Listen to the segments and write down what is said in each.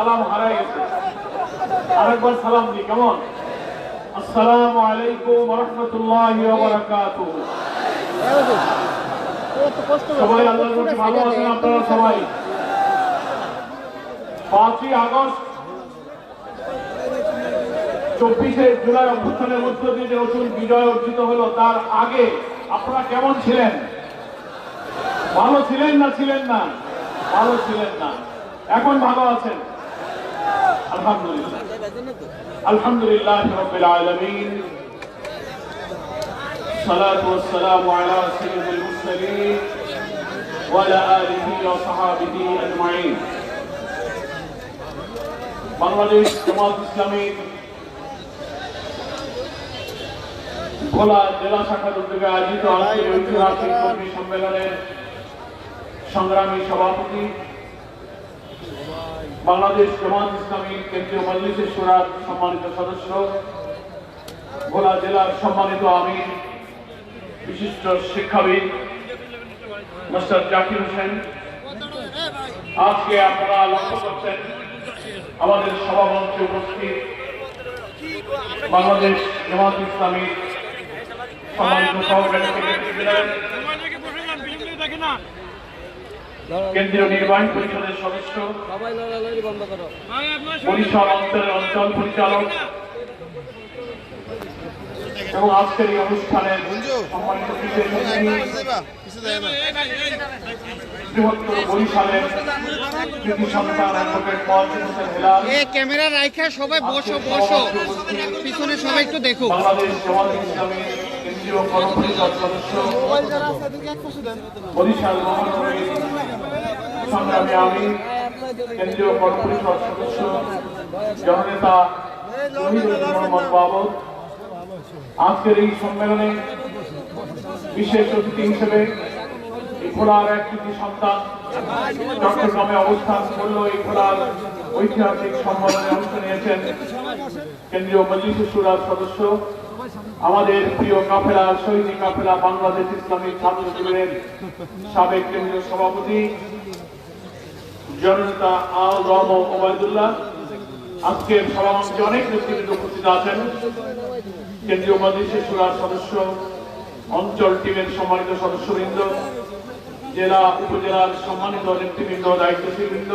সালাম হারাই গেছে। আরেকবার সালাম দিই, কেমন? আসসালামু আলাইকুম ওয়া রাহমাতুল্লাহি ওয়া বারাকাতুহু। সবাই আল্লাহর কাছে ভালো আছেন আপনারা সবাই? 5ই আগস্ট 24শে জুলাই অভ্যুত্থানের মধ্য দিয়ে যে নতুন বিজয় অর্জিত হলো, তার আগে আপনারা কেমন ছিলেন? ভালো ছিলেন না ছিলেন না? ভালো ছিলেন না, এখন ভালো আছেন? আলহামদুলিল্লাহ, আলহামদুলিল্লাহ রাব্বিল আলামিন। সালাতু ওয়াস সালামু আলা সাইয়্যিদিল মুরসালিন ওয়া আলা আলিহি ওয়া সাহবিহি আজমাইন। বাংলাদেশ জামাত ইসলামী ভোলা জেলা শাখার উদ্যোগে আয়োজিত আজকের ঐতিহাসিক কর্মী সম্মেলনের সংগ্রামী সভাপতি, বাংলাদেশ জামাত ইসলামী কেন্দ্রীয় মজলিস শুরার সম্মানিত সদস্য, ভোলা জেলার সম্মানিত আমির, বিশিষ্ট শিক্ষাবিদ মাস্টার জাকির হোসেন, আজকে আপনারা লক্ষ্য করছেন আমাদের সভামঞ্চে উপস্থিত বাংলাদেশ জামাত ইসলামী সম্মানিত সহকারী সেক্রেটারি, কেন্দ্রীয় নির্বাহী পরিষদের সদস্য, বরিশাল অঞ্চলের অঞ্চল পরিচালক এবং আজকের এই অনুষ্ঠানের সম্মানিত বিশেষ অতিথি, বৃহত্তর বরিশালের কৃতি সন্তান অ্যাডভোকেট মোয়াজ্জেম হোসেন হেলাল। ক্যামেরা রাখা সবাই বসো বসো, পিছনে সবাই একটু দেখো। বাংলাদেশ জামাত ইসলামী কেন্দ্রীয় পরিষদ সদস্য, বরিশাল মহানগরীর সংগ্রামী আমির, কেন্দ্রীয় পরিষদ সদস্য, জননেতা মোহাম্মদ বাবর। আজকের এই সম্মেলনে বিশেষ অতিথি হিসেবে এই ভোলার এক কৃতি সন্তান চট্টগ্রামে অবস্থান করলেও এই ভোলার ঐতিহাসিক সম্মেলনে অংশ নিয়েছেন কেন্দ্রীয় মজলিস শুরার সদস্য, আমাদের প্রিয় কাফেলা শহীদ কাফেলা বাংলাদেশ ইসলামী ছাত্র শিবিরের সাবেক কেন্দ্রীয় সভাপতি জননেতা আল রহমান ওবায়দুল্লাহ। আজকের সভামঞ্চে অনেক নেতৃবৃন্দ উপস্থিত আছেন, কেন্দ্রীয় মজলিস শুরার সদস্য, অঞ্চল টিমের সম্মানিত সদস্যবৃন্দ, জেলা উপজেলার সম্মানিত নেতৃবৃন্দ, দায়িত্বশীলবৃন্দ,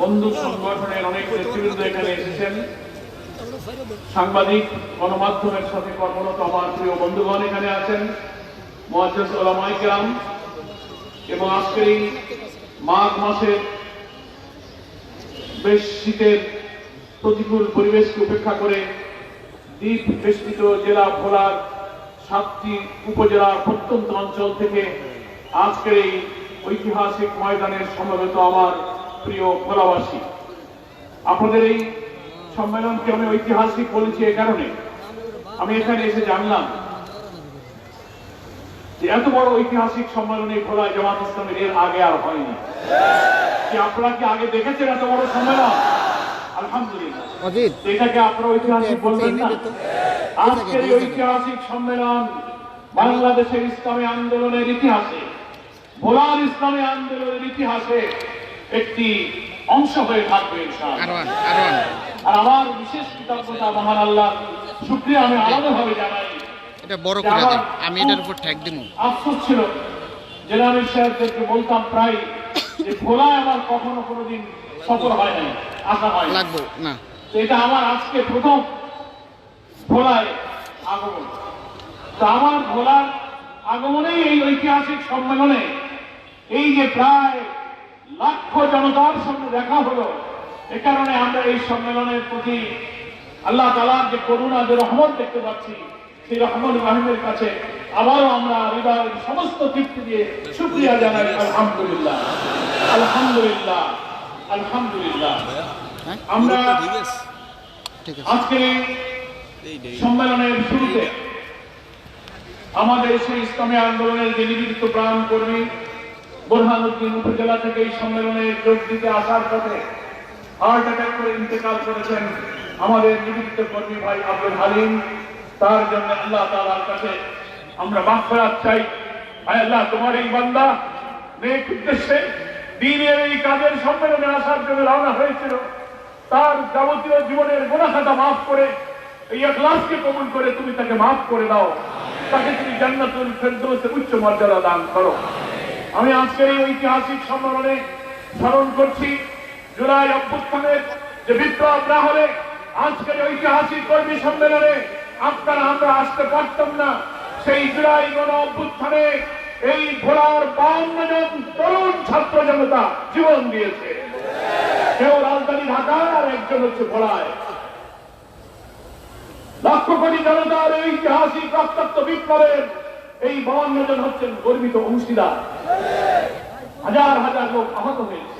বন্ধু সংগঠনের অনেক নেতৃবৃন্দ এখানে এসেছেন, সাংবাদিক, গণমাধ্যমের সাথে কর্মরত আমার প্রিয় বন্ধুগণ এখানে আছেন, মুআজ্জাজ উলামায়ে কেরাম, এবং আজকের এই মাঘ মাসের বেশ শীতের প্রতিকূল পরিবেশকে উপেক্ষা করে দ্বীপ বেষ্টিত জেলা ভোলার 7টি উপজেলার প্রত্যন্ত অঞ্চল থেকে আজকের এই ঐতিহাসিক ময়দানের সমবেত আমার প্রিয় ভোলাবাসী। আপনাদের এই সম্মেলনকে আমি ঐতিহাসিক বলেছি এ কারণে, আমি এখানে এসে জানলাম যে এত বড় ঐতিহাসিক সম্মেলনে ভোলা জামাত ইসলামের এর আগে আর হয়নি। আপনারা কি আগে দেখেছেন এত বড় সম্মেলন? আলহামদুলিল্লাহ, এটাকে আপনারা ঐতিহাসিক বলবেন না? আজকের এই ঐতিহাসিক সম্মেলন বাংলাদেশের ইসলামী আন্দোলনের ইতিহাসে, ভোলার ইসলামী আন্দোলনের ইতিহাসে একটি অংশ হয়ে থাকবে ইনশাআল্লাহ। আর আমার বিশেষ কৃতজ্ঞতা মহান আল্লাহ শুকরিয়া আমি আলাদাভাবে জানাই। এটা বড় করে দেন, আমি এটার উপর ট্যাগ দেব। আফসোস ছিল, জেলা সাহেবদেরকে বলতাম প্রায় যে ভোলায় আমার কখনো কোনোদিন সফর হয় নাই, আসা হয় লাগবো না। এটা আমার আজকে প্রথম ভোলায় আগমন। তো আমার ভোলার আগমনেই এই ঐতিহাসিক সম্মেলনে এই যে প্রায় লাখ জনতার সঙ্গে দেখা হলো, এ কারণে আমরা এই সম্মেলনের প্রতি আল্লাহ তাআলার যে করুণা, যে রহমত দেখতে পাচ্ছি, সেই রহমান রাহিমের কাছে আবারও আমরা হৃদয়ের সমস্ত তৃপ্তি দিয়ে শুকরিয়া জানাই। আলহামদুলিল্লাহ, আলহামদুলিল্লাহ, আলহামদুলিল্লাহ। আমরা আজকে সম্মেলনের শুরুতে আমাদের সেই ইসলামী আন্দোলনের যে নিবেদিত প্রাণ কর্মী বোরহানউদ্দিন উপজেলা থেকে এই সম্মেলনে যোগ দিতে আসার পথে হার্ট অ্যাটাক করে ইন্তেকাল করেছেন আমাদের নিবেদিত কর্মী ভাই আব্দুল হালিম। তার জন্য আল্লাহ তাআলার কাছে আমরা মাগফিরাত চাই। ভাই আল্লাহ, তোমার এই বান্দা নেক উদ্দেশ্যে দ্বীনের এই কাজের সম্মেলনে আসার জন্য রওনা হয়েছিল, তার যাবতীয় জীবনের গুনাহখাতা মাফ করে এই ইখলাসকে কবুল করে তুমি তাকে মাফ করে দাও, তাকে তুমি জান্নাতুল ফেরদৌসের উচ্চ মর্যাদা দান করো। আমি আজকের এই ঐতিহাসিক সম্মেলনে স্মরণ করছি জুলাই অভ্যুত্থানের যে বিপ্লব না হলে আজকের ঐতিহাসিক কর্মী সম্মেলনে আপনারা আমরা আসতে পারতাম না। সেই জুলাই গণ অভ্যুত্থানে এই ভোলার 52 জন তরুণ ছাত্র জনতা জীবন দিয়েছে। কেউ রাজধানী ঢাকায় আর একজন হচ্ছে ভোলায়। লক্ষ কোটি জনতার এই ঐতিহাসিক রক্তাক্ত বিপ্লবের এই 52 জন হচ্ছেন গর্বিত অংশীদার। হাজার হাজার লোক আহত হয়েছে।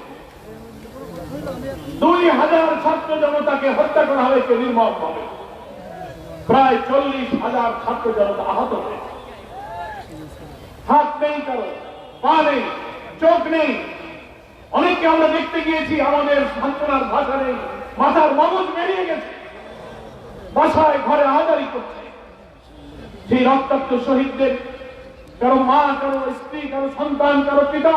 2000 ছাত্র জনতাকে হত্যা করা হয়েছে নির্মমভাবে। প্রায় 40,000 ছাত্র জনতা আহত হয়েছে। হাত নেই কারো, পা নেই, চোখ নেই। অনেককে আমরা দেখতে গিয়েছি, আমাদের সান্ত্বনার ভাষা নেই, মাথার মগজ বেরিয়ে গেছে, বাসায় ঘরে আহাজারি করছে। সেই রক্তাক্ত শহীদদের কারো মা, কারো স্ত্রী, কারো সন্তান, কারো পিতা,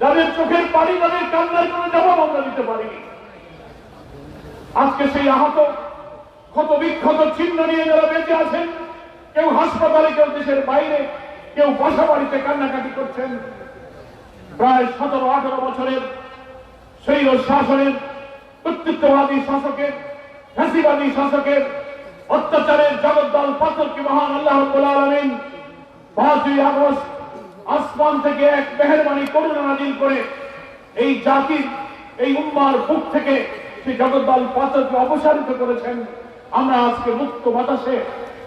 যাদের চোখের পানি, তাদের কান্নার কোনো জবাব আমরা দিতে পারিনি। আজকে সেই আহত ক্ষত বিক্ষত চিহ্ন নিয়ে যারা বেঁচে আছেন, কেউ হাসপাতালে, কেউ দেশের বাইরে, কেউ বাসা বাড়িতে কান্নাকাটি করছেন। প্রায় 17-18 বছরের স্বৈর শাসনের, কর্তৃত্ববাদী শাসকের, ফ্যাসিবাদী শাসকের অত্যাচারের জগদ্দল পাথরকে মহান আল্লাহ রাব্বুল আলামিন 5ই আগস্ট আসমান থেকে এক মেহেরবানি করুণা নাযিল করে এই জাতির, এই উম্মার বুক থেকে সেই জগদ্দল পাথরকে অপসারিত করেছেন। আমরা আজকে মুক্ত বাতাসে,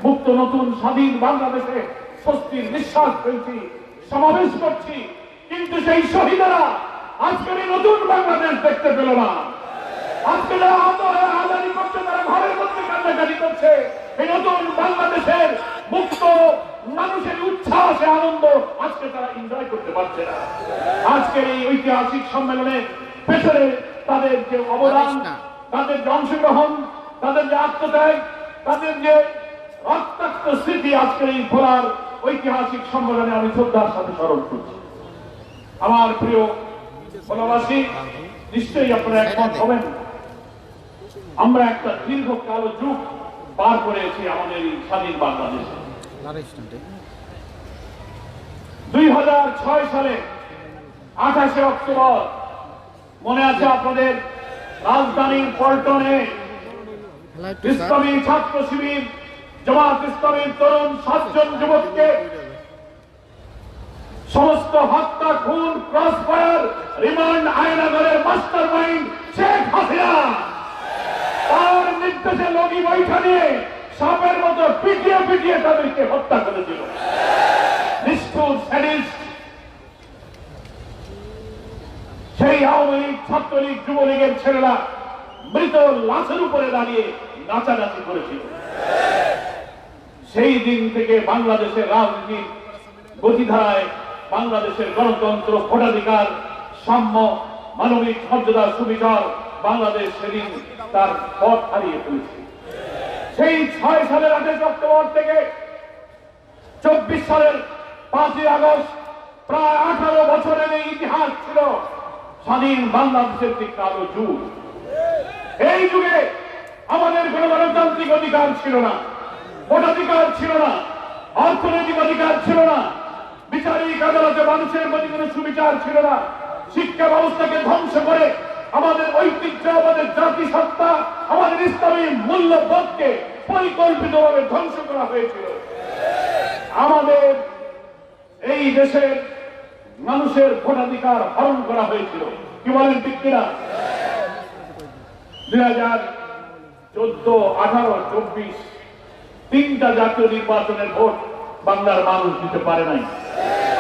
মুক্ত নতুন স্বাধীন বাংলাদেশে স্বস্তির নিঃশ্বাস ফেলছি, সমাবেশ করছি। কিন্তু সেই শহীদেরা আজকের এই নতুন বাংলাদেশ দেখতে পেল না। আজকে যারা আহত হয়ে আজাদি করছে, তারা ঘরের মধ্যে কান্নাকাটি করছে। এই নতুন বাংলাদেশের মুক্ত মানুষের উচ্ছ্বাসে আনন্দ আজকে তারা এনজয় করতে পারছে না। আজকের এই ঐতিহাসিক সম্মেলনে পেছনে তাদের যে অবদান, তাদের যে অংশগ্রহণ, তাদের যে আত্মত্যাগ, তাদের যে রক্তাক্ত স্মৃতি আজকের এই ভোলার ঐতিহাসিক সম্মেলনে আমি শ্রদ্ধার সাথে স্মরণ করছি। আমার প্রিয় ভোলাবাসী, নিশ্চয়ই আপনারা একমত হবেন, আমরা একটা দীর্ঘ কালো যুগ পার করেছি আমাদের এই স্বাধীন বাংলাদেশে। 2006 সালে 28শে অক্টোবর মনে আছে আপনাদের, রাজধানীর পল্টনে ইসলামী ছাত্র শিবির, জামাত ইসলামীর তরুণ 7 জন যুবককে সমস্ত হত্যা, খুন, ক্রস ফায়ার, রিমান্ড, আয়নাগরের মাস্টার মাইন্ড শেখ হাসিনা তার নির্দেশে লগি বৈঠা নিয়ে সাপের মতো পিটিয়ে পিটিয়ে তাদেরকে হত্যা করেছিল। নিষ্ঠুর স্যাডিস্ট সেই আওয়ামী লীগ, ছাত্রলীগ, যুবলীগের ছেলেরা মৃত লাশের উপরে দাঁড়িয়ে নাচানাচি করেছিল। সেই দিন থেকে বাংলাদেশের রাজনীতির গতিধারায় বাংলাদেশের গণতন্ত্র, ভোটাধিকার, সাম্য, মানবিক মর্যাদা, সুবিচার বাংলাদেশ সেদিন তার পথ হারিয়ে ফেলেছে। সেই 6 সালের 28 অক্টোবর থেকে 24 সালের 5ই আগস্ট প্রায় 18 বছরের এই ইতিহাস ছিল স্বাধীন বাংলাদেশের একটি কালো যুগ। এই যুগে আমাদের কোন গণতান্ত্রিক অধিকার ছিল না, ভোটাধিকার ছিল না, অর্থনৈতিক অধিকার ছিল না, বিচারিক আদালতে মানুষের প্রতি কোনো সুবিচার ছিল না। শিক্ষা ব্যবস্থাকে ধ্বংস করে আমাদের ঐতিহ্য, আমাদের জাতিসত্তা, আমাদের ইসলামী মূল্যবোধকে পরিকল্পিতভাবে ধ্বংস করা হয়েছিল। আমাদের এই দেশের মানুষের ভোটাধিকার হরণ করা হয়েছিল। কি বলেন ঠিক কিনা? 2014, 18, 24 তিনটা জাতীয় নির্বাচনের ভোট বাংলার মানুষ দিতে পারে নাই।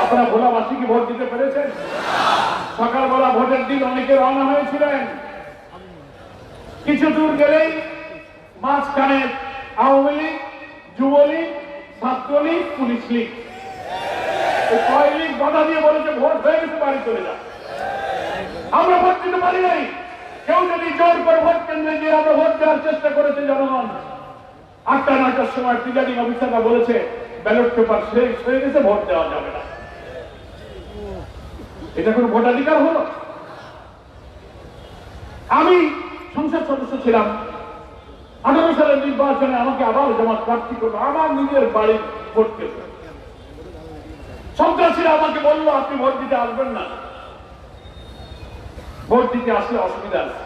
আপনারা ভোলাবাসী কি ভোট দিতে পেরেছেন? সকালবেলা ভোটের দিন অনেকে রওনা হয়েছিলেন, কিছু দূর গেলেই মাঝখানে আওয়ামী লীগ, যুবলীগ, ছাত্রলীগ, পুলিশ লীগ, কয় লীগ বাধা দিয়ে বলেছে ভোট হয়ে গেছে, বাড়ি চলে যা। আমরা ভোট দিতে পারি নাই। কেউ যদি জোর করে ভোট কেন্দ্রে গিয়ে আমরা ভোট দেওয়ার চেষ্টা করেছে, জনগণ 8টা-9টার সময় প্রিজাইডিং অফিসাররা বলেছে ব্যালট পেপার শেষ হয়ে গেছে, ভোট দেওয়া যাবে না। এটা কোন ভোটাধিকার হলো? আমি সংসদ সদস্য ছিলাম। 18 সালের নির্বাচনে আমাকে আবার জামাত প্রার্থী করলো আমার নিজের বাড়ির ভোট কেন্দ্র। সন্ত্রাসীরা আমাকে বললো আপনি ভোট দিতে আসবেন না, ভোট দিতে আসলে অসুবিধা আছে।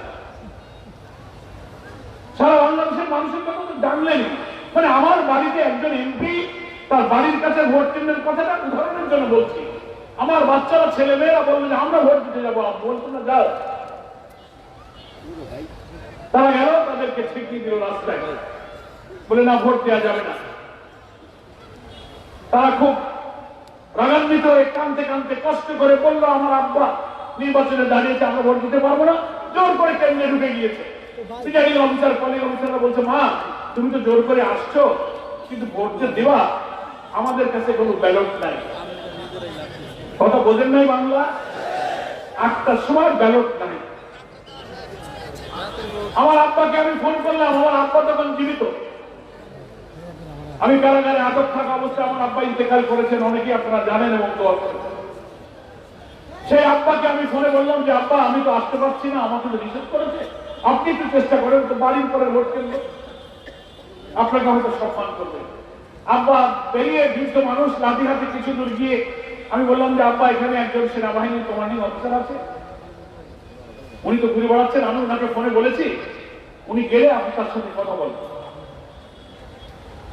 সারা বাংলাদেশের মানুষের কথা তো জানলেন, মানে আমার বাড়িতে একজন এমপি তার বাড়ির কাছে ভোট কেন্দ্রের কথাটা উদাহরণের জন্য বলছি। আমার বাচ্চারা ছেলে মেয়েরা বললো যে আমরা ভোট দিতে যাবো, বলতো না যাও। তারা গেল, তাদেরকে ঠেকিয়ে দিল রাস্তায়, বলে না ভোট দেওয়া যাবে না। তারা খুব রাগান্বিত হয়ে কাঁদতে কাঁদতে কষ্ট করে বললো আমার আব্বা নির্বাচনে দাঁড়িয়েছে, আমরা ভোট দিতে পারবো না। জোর করে কেন্দ্রে ঢুকে গিয়েছে। প্রিজাইডিং অফিসার কলিং অফিসাররা বলছে মা তুমি তো জোর করে আসছো, কিন্তু ভোট যে দেবা আমাদের কাছে কোনো ব্যালট নাই। কথা বোঝেন নাই বাংলা? 8টার সময় ব্যালট নাই। আমার আব্বাকে আমি ফোন করলাম, আমার আব্বা তখন জীবিত। আমি কারাগারে আটক থাকা অবস্থায় আমার আব্বা ইন্তেকাল করেছেন, অনেকেই আপনারা জানেন এবং দোয়া করেন। সেই আব্বাকে আমি ফোনে বললাম যে আব্বা আমি তো আসতে পারছি না, আমাকে তো নিষেধ করেছে, আপনি একটু চেষ্টা করেন তো, বাড়ির পরে ভোট কেন্দ্র আপনাকে হয়তো সম্মান করবে। আব্বা বেরিয়ে বৃদ্ধ মানুষ লাঠি হাতে কিছু দূর গিয়ে আমি বললাম যে আব্বা এখানে একজন সেনাবাহিনীর কমান্ডিং অফিসার আছে, উনি তো ঘুরে বেড়াচ্ছেন, আমি ওনাকে ফোনে বলেছি উনি গেলে আপনি তার সাথে কথা বলবেন।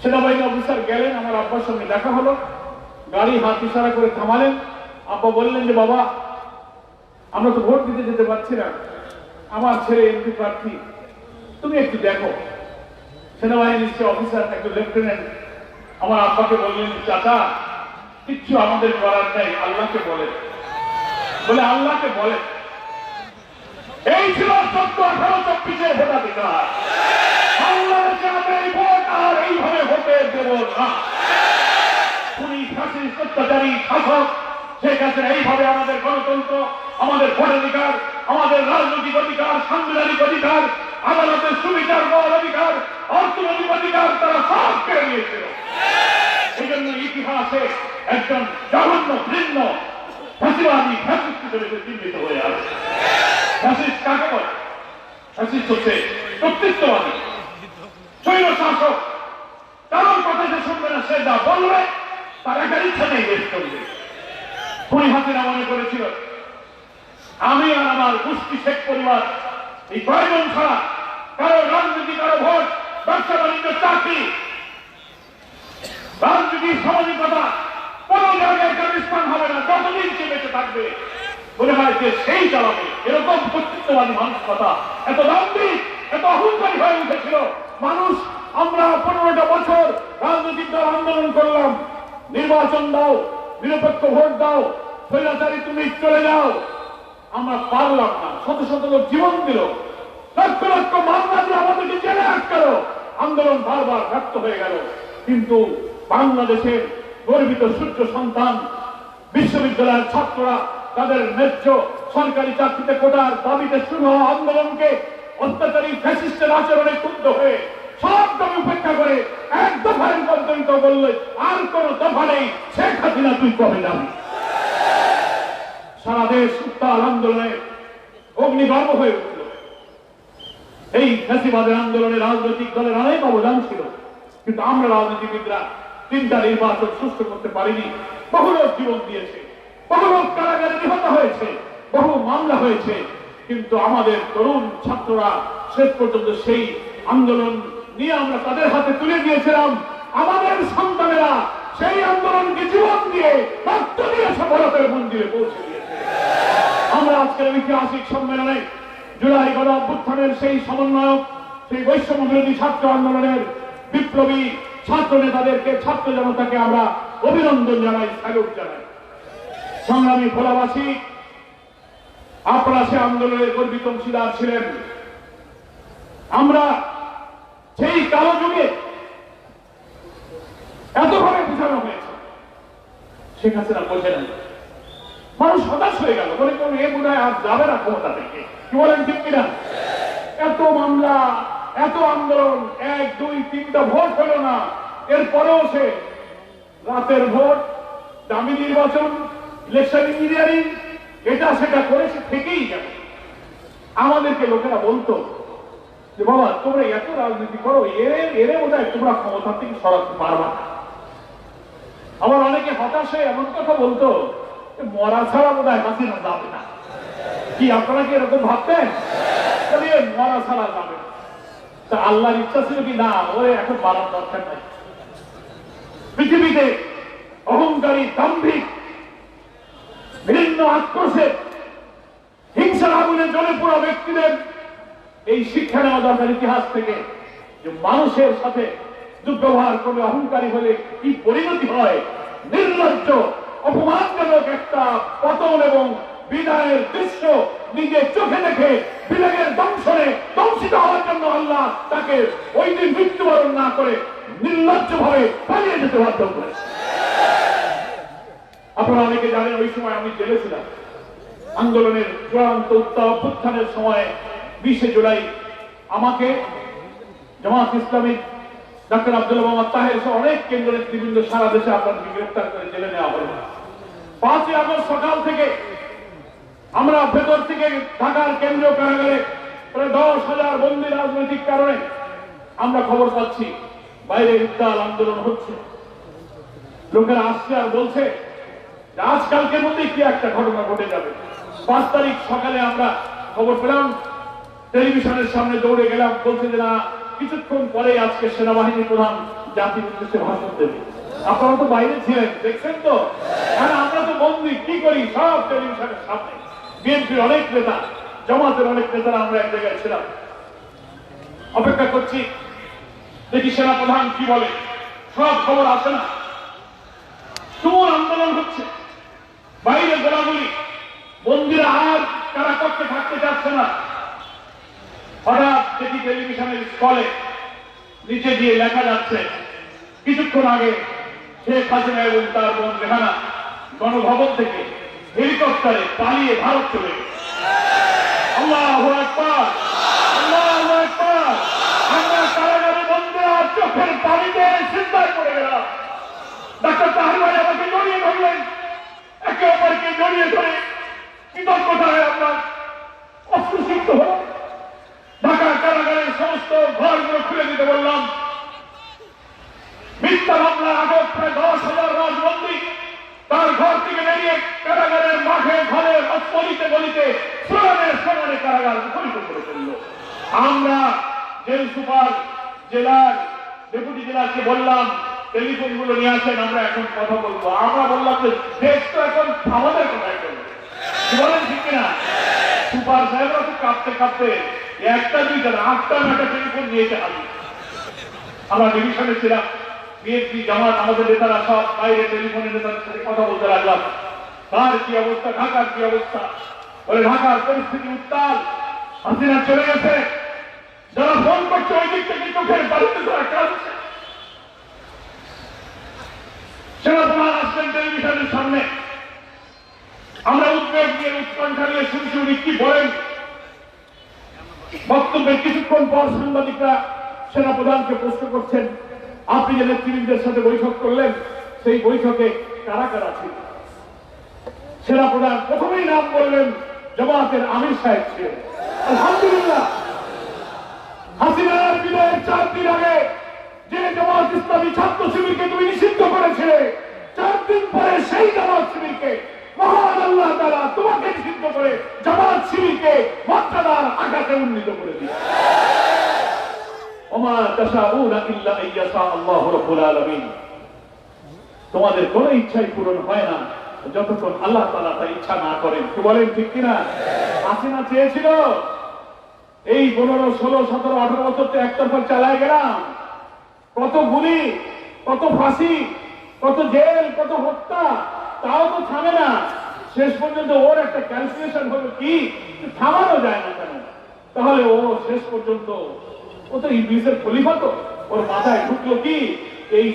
সেনাবাহিনী অফিসার গেলেন, আমার আব্বার সঙ্গে দেখা হলো, গাড়ি হাত ইশারা করে থামালেন। আব্বা বললেন যে বাবা আমরা তো ভোট দিতে যেতে পারছি না, আমার ছেলে এমপি প্রার্থী, তুমি একটু দেখো। সেনাবাহিনীর সে অফিসার একজন লেফটেন্যান্ট আমার আব্বাকে বললেন চাচা কিচ্ছু আমাদের করার নেই, আল্লাহকে বলে, বলে আল্লাহকে বলে। এই ছিল 14-18-24 ভোটাধিকার। বাংলাদেশে আমরা এই ভোট আর এইভাবে হতে দেব না। খুনি ফ্যাসিস্ট অত্যাচারী শাসক শেখ হাসিনা এইভাবে আমাদের গণতন্ত্র, আমাদের ভোটাধিকার, আমাদের রাজনৈতিক অধিকার, সাংবিধানিক অধিকার, আদালতের সুবিচার পাওয়ার অধিকার, অর্থনৈতিক অধিকার তারা সব কেড়ে নিয়েছিল। সেই জন্য ইতিহাসে একজন জঘন্য ঘৃণ্য ফ্যাসিবাদী ফ্যাসিস্ট হিসেবে চিহ্নিত হয়ে আছে। ফ্যাসিস্ট কাকে বলে? ফ্যাসিস্ট হচ্ছে কর্তৃত্ববাদী স্বৈর শাসক, কারোর কথা যে শুনবে না, সে যা বলবে তার একটা ইচ্ছা নেই দেশ করবে। খুনি হাসিনা মনে করেছিল আমি আর আমার গোষ্ঠী শেখ পরিবার এই কয়েকজন ছাড়া কারো রাজনীতি, কারো ভোট, ব্যবসা বাণিজ্য, চাকরি, রাজনীতি, সামাজিকতা কোন জায়গায় কারো স্থান হবে না যতদিন সে বেঁচে থাকবে। মনে হয় যে সেই চালাবে, এরকম কর্তৃত্ববাদী মানসিকতা এত দাম্ভিক, এত অহংকারী হয়ে উঠেছিল মানুষ। আমরা 15টা বছর রাজনৈতিক দল আন্দোলন করলাম, নির্বাচন দাও, নিরপেক্ষ ভোট দাও, স্বৈরাচারী তুমি চলে যাও। আমরা পারলাম না, শত শত লোক জীবন দিল, লক্ষ লক্ষ মামলা দিয়ে আমাদেরকে জেলে আটকালো, আন্দোলন বারবার ব্যর্থ হয়ে গেল। কিন্তু বাংলাদেশের গর্বিত সূর্য সন্তান বিশ্ববিদ্যালয়ের ছাত্ররা তাদের ন্যায্য সরকারি চাকরিতে কোটার দাবিতে শুরু হওয়া আন্দোলনকে অত্যাচারী ফ্যাসিস্টের আচরণে ক্ষুব্ধ হয়ে সব দাবি উপেক্ষা করে এক দফায় পর্যন্ত বললে আর কোন দফা নেই, শেখ হাসিনা তুই কবে যাবি। সারা দেশ উত্তাল আন্দোলনে অগ্নিগর্ভ হয়ে উঠল। এই ফ্যাসিবাদের আন্দোলনে রাজনৈতিক দলের অনেক অবদান ছিল, কিন্তু আমরা রাজনীতিবিদরা 3টা নির্বাচন সুস্থ করতে পারিনি। বহু লোক জীবন দিয়েছে, বহু লোক কারাগারে নিহত হয়েছে, বহু মামলা হয়েছে, কিন্তু আমাদের তরুণ ছাত্ররা শেষ পর্যন্ত সেই আন্দোলন নিয়ে আমরা তাদের হাতে তুলে দিয়েছিলাম। আমাদের সন্তানেরা সেই আন্দোলনকে জীবন দিয়ে রক্ত দিয়ে সফলতার মন্দিরে পৌঁছে দিয়েছে। আমরা আজকের ঐতিহাসিক সম্মেলনে জুলাই গণ অভ্যুত্থানের সেই সমন্বয়ক, সেই বৈষম্য বিরোধী ছাত্র আন্দোলনের বিপ্লবী ছাত্র নেতাদেরকে, ছাত্র জনতাকে আমরা অভিনন্দন জানাই, স্যালুট জানাই। সংগ্রামী ভোলাবাসী, আপনারা সে আন্দোলনের গর্বিত অংশীদার ছিলেন। আমরা সেই কালো যুগে এতভাবে বোঝানো হয়েছে, শেখ হাসিনা বোঝে না, মানুষ হতাশ হয়ে গেল, বলে কোন এ বোধহয় আর যাবে না ক্ষমতা থেকে। কি বলেন ঠিক কিনা? এত মামলা, এত আন্দোলন, 1, 2, 3টা ভোট হল না, এরপরেও সে রাতের ভোট, দামি নির্বাচন, ইলেকশন ইঞ্জিনিয়ারিং, এটা সেটা করে সে থেকেই গেল। আমাদেরকে লোকেরা বলতো যে বাবা তোমরা এত রাজনীতি করো, এরে বোধ হয় তোমরা ক্ষমতা থেকে সরাতে পারবা না। আবার অনেকে হতাশ হয়ে এমন কথা বলতো, মরা ছাড়া বোধ হয় হাসিনা যাবে না। কি আপনারা কি এরকম ভাবতেন? মরা ছাড়া যাবে না। তা আল্লাহর ইচ্ছা ছিল কি না, ওরে এখন মারার দরকার নাই। পৃথিবীতে অহংকারী, দাম্ভিক, ভিন্ন আক্রোশে, হিংসার আগুনে জ্বলে পোড়া ব্যক্তিদের এই শিক্ষা নেওয়া দরকার ইতিহাস থেকে, যে মানুষের সাথে দুর্ব্যবহার করলে, অহংকারী হলে কি পরিণতি হয়। নির্লজ্জ, অপমানজনক একটা পতন এবং বিদায়ের দৃশ্য নিজের চোখে দেখে বিবেকের দংশনে দংশিত হওয়ার জন্য আল্লাহ তাকে ওই দিন মৃত্যুবরণ না করে নির্লজ্জ ভাবে পালিয়ে যেতে বাধ্য করে। আপনারা অনেকে জানেন, ওই সময় আমি জেলে ছিলাম। আন্দোলনের চূড়ান্ত উত্থানের সময় 20 জুলাই আমাকে জামাত ইসলামী ডক্টর আব্দুল্লাহ মোহাম্মদ তাহের সহ অনেক কেন্দ্র নেতৃবৃন্দ সারা দেশে আপনাদেরকে গ্রেফতার করে জেলে নেওয়া হল। 5ই আগস্ট সকাল থেকে আমরা ভেতর থেকে ঢাকার কেন্দ্রীয় কারাগারে প্রায় 10,000 বন্দী রাজনৈতিক কারণে আমরা খবর পাচ্ছি বাইরে উত্তাল আন্দোলন হচ্ছে। লোকেরা আসছে আর বলছে যে আজকালকের মধ্যেই কি একটা ঘটনা ঘটে যাবে। 5 তারিখ সকালে আমরা খবর পেলাম, টেলিভিশনের সামনে দৌড়ে গেলাম, বলছে যে না কিছুক্ষণ পরে আজকে সেনাবাহিনী প্রধান জাতির উদ্দেশ্যে ভাষণ দেবে। আপনারা তো বাইরে ছিলেন, দেখছেন তো। আর আমরা তো বন্দী, কি করি সব টেলিভিশনের সামনে। বিএনপির অনেক নেতা, জামাতের অনেক নেতারা আমরা এক জায়গায় ছিলাম, অপেক্ষা করছি দেখি সেনা প্রধান কি বলে। সব খবর আসে না, তুমুল আন্দোলন হচ্ছে, বাইরে গোলাগুলি, বন্দীরা আর কারাকক্ষে থাকতে চাচ্ছে না। হঠাৎ দেখি টেলিভিশনের স্কলে নিচে দিয়ে লেখা যাচ্ছে, কিছুক্ষণ আগে শেখ হাসিনা এবং তার বোন রেহানা গণভবন থেকে হেলিকপ্টারে পালিয়ে ভারত চলে গেছে। আল্লাহু আকবার, আল্লাহু আকবার। আমরা কারাগারে বন্দীরা চোখের পানিতে চিন্তায় পড়ে গেলাম। ডাক্তার তাহের ভাই আমাকে জড়িয়ে ধরলেন, একে অপরকে জড়িয়ে ধরে কৃতজ্ঞতায় আমরা অশ্রুসিক্ত হলাম। ঢাকা কারাগারের সমস্ত ঘরগুলো খুলে দিতে বললাম। মিথ্যা মামলার আটক প্রায় 10,000 রাজবন্দী তার ঘর থেকে বেরিয়ে কারাগারের মাঠে ঘরে অলিতে গলিতে স্লোগানে কারাগার মুখরিত করে ফেলল। আমরা জেল সুপার, জেলার ডেপুটি জেলারকে বললাম টেলিফোন গুলো নিয়ে আসেন, আমরা এখন কথা বলবো। আমরা বললাম যে দেশ তো এখন আমাদের কোথায় করবে, বলেন ঠিক কিনা? সুপার সাহেবরা তো কাঁপতে কাঁপতে 1টা 2টা 8টা 9টা টেলিফোন নিয়েছে হাতে। আমরা ডিভিশনে ছিলাম, বিএনপি জামাত আমাদের নেতারা সব বাইরে টেলিফোনের নেতাদের সাথে কথা বলতে লাগলাম। তার কি অবস্থা, ঢাকার কি অবস্থা? বলে ঢাকার পরিস্থিতি উত্তাল, হাসিনা চলে গেছে। যারা ফোন করছে ওই দিক থেকে চোখের বাড়িতে তারা কাঁদছে। সেনাপ্রধান আসলেন টেলিভিশনের সামনে, আমরা উদ্বেগ নিয়ে উৎকণ্ঠা নিয়ে শুনছি উনি কি বলেন। বক্তব্যের কিছুক্ষণ পর সাংবাদিকরা সেনাপ্রধানকে প্রশ্ন করছেন, আপনি যে নেতৃবৃন্দের সাথে বৈঠক করলেন সেই বৈঠকে কারা কারা ছিল? সেনাপ্রধান প্রথমেই নাম বললেন জামাতের আমির সাহেব ছিলেন। আলহামদুলিল্লাহ, হাসিনার বিদায়ের 4 দিন আগে যে জামাত ইসলামী ছাত্র শিবিরকে তুমি নিষিদ্ধ করেছিলে, 4 দিন পরে সেই জামাত শিবিরকে মহান আল্লাহ তাআলা তোমাকে নিষিদ্ধ করে জামাত শিবিরকে মর্যাদার আকাশে উন্নীত করে দিয়েছে। ওমা তাশাউনা ইল্লা আইয়াশা আল্লাহু রাব্বুল আলামিন। তোমাদের কোনো ইচ্ছাই পূরণ হয় না যতক্ষণ আল্লাহ তাআলা তার ইচ্ছা না করেন। কি বলেন ঠিক কিনা? হাসিনা চেয়েছিল এই 15, 16, 17, 18 বছর তো একতরফা চালায় গেলাম, কত গুলি, কত ফাঁসি, কত জেল, কত হত্যা, তাও তো থামে না। শেষ পর্যন্ত ওর একটা ক্যালকুলেশন হলো কি, থামানো যায় না কেন? তাহলে ও শেষ পর্যন্ত, ও তো ইংলিশের খলিফা, তো ওর মাথায় ঢুকলো কি এই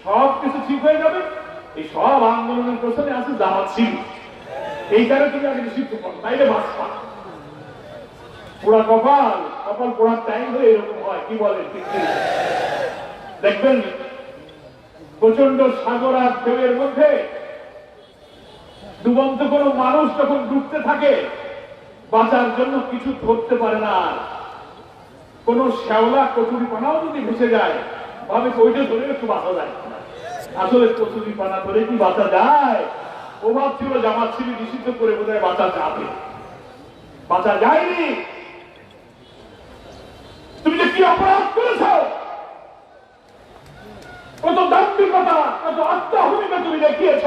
সব কিছু ঠিক হয়ে যাবে, এই সব আন্দোলনের পেছনে আছে জামাত শিবির, এই কারণে তুমি আগে নিষিদ্ধ করো, তাইলে বাঁচবা। পুরা কপাল পোড়ার টাইম হয়ে এরকম হয়। কি বলে ঠিক? দেখবেন প্রচন্ড সাগর আর ঢেউয়ের মধ্যে ডুবন্ত কোন মানুষ যখন ডুবতে থাকে, বাঁচার জন্য কিছু ধরতে পারে না, কোন শ্যাওলা কচুরি পানাও যদি ভেসে যায় ভাবে ওইটা ধরে একটু বাঁচা যায় না। আসলে কচুরি পানা ধরে কি বাঁচা যায়? প্রভাব ছিল জামাত ছিল নিষিদ্ধ করে বোধহয় বাঁচা যাবে, বাঁচা যায়নি। তুমি যে কি অপরাধ করেছ, কত দাম্ভিকতা, কত আত্মহমিকা তুমি দেখিয়েছ।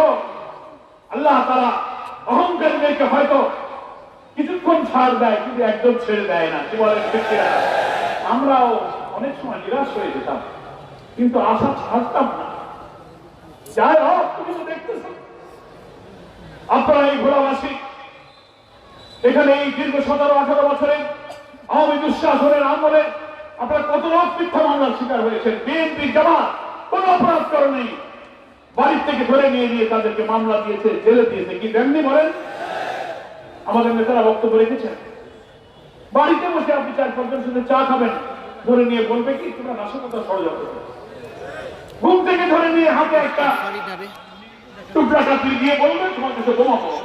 আল্লাহ তাআলা অহংকারীদেরকে হয়তো কিছুক্ষণ ছাড় দেয়, কিন্তু একদম ছেড়ে দেয় না। কি বলেন ঠিক কিনা? আমরাও অনেক সময় নিরাশ হয়ে যেতাম, কিন্তু আশা ছাড়তাম না। যাই হোক, তুমি তো দেখতেছ আপনারা এই ঘোড়াবাসী এখানে এই দীর্ঘ 17-18 বছরে আওয়ামী দুঃশাসনের আমলে আপনারা কত লোক মিথ্যা মামলার শিকার হয়েছেন। বিএনপি জামাত কোন অপরাধ করেনি, বাড়ির থেকে ধরে নিয়ে গিয়ে তাদেরকে মামলা দিয়েছে, জেলে দিয়েছে। কি দেননি বলেন? আমাদের নেতারা বক্তব্য রেখেছেন। বাড়িতে বসে আপনি 4-5 জন সাথে চা খাবেন, ধরে নিয়ে বলবে কি তোমরা নাশকতা ষড়যন্ত্র। ঘুম থেকে ধরে নিয়ে হাতে একটা টুকরা কাটলি দিয়ে বলবে তোমার কাছে বোমা পাবো।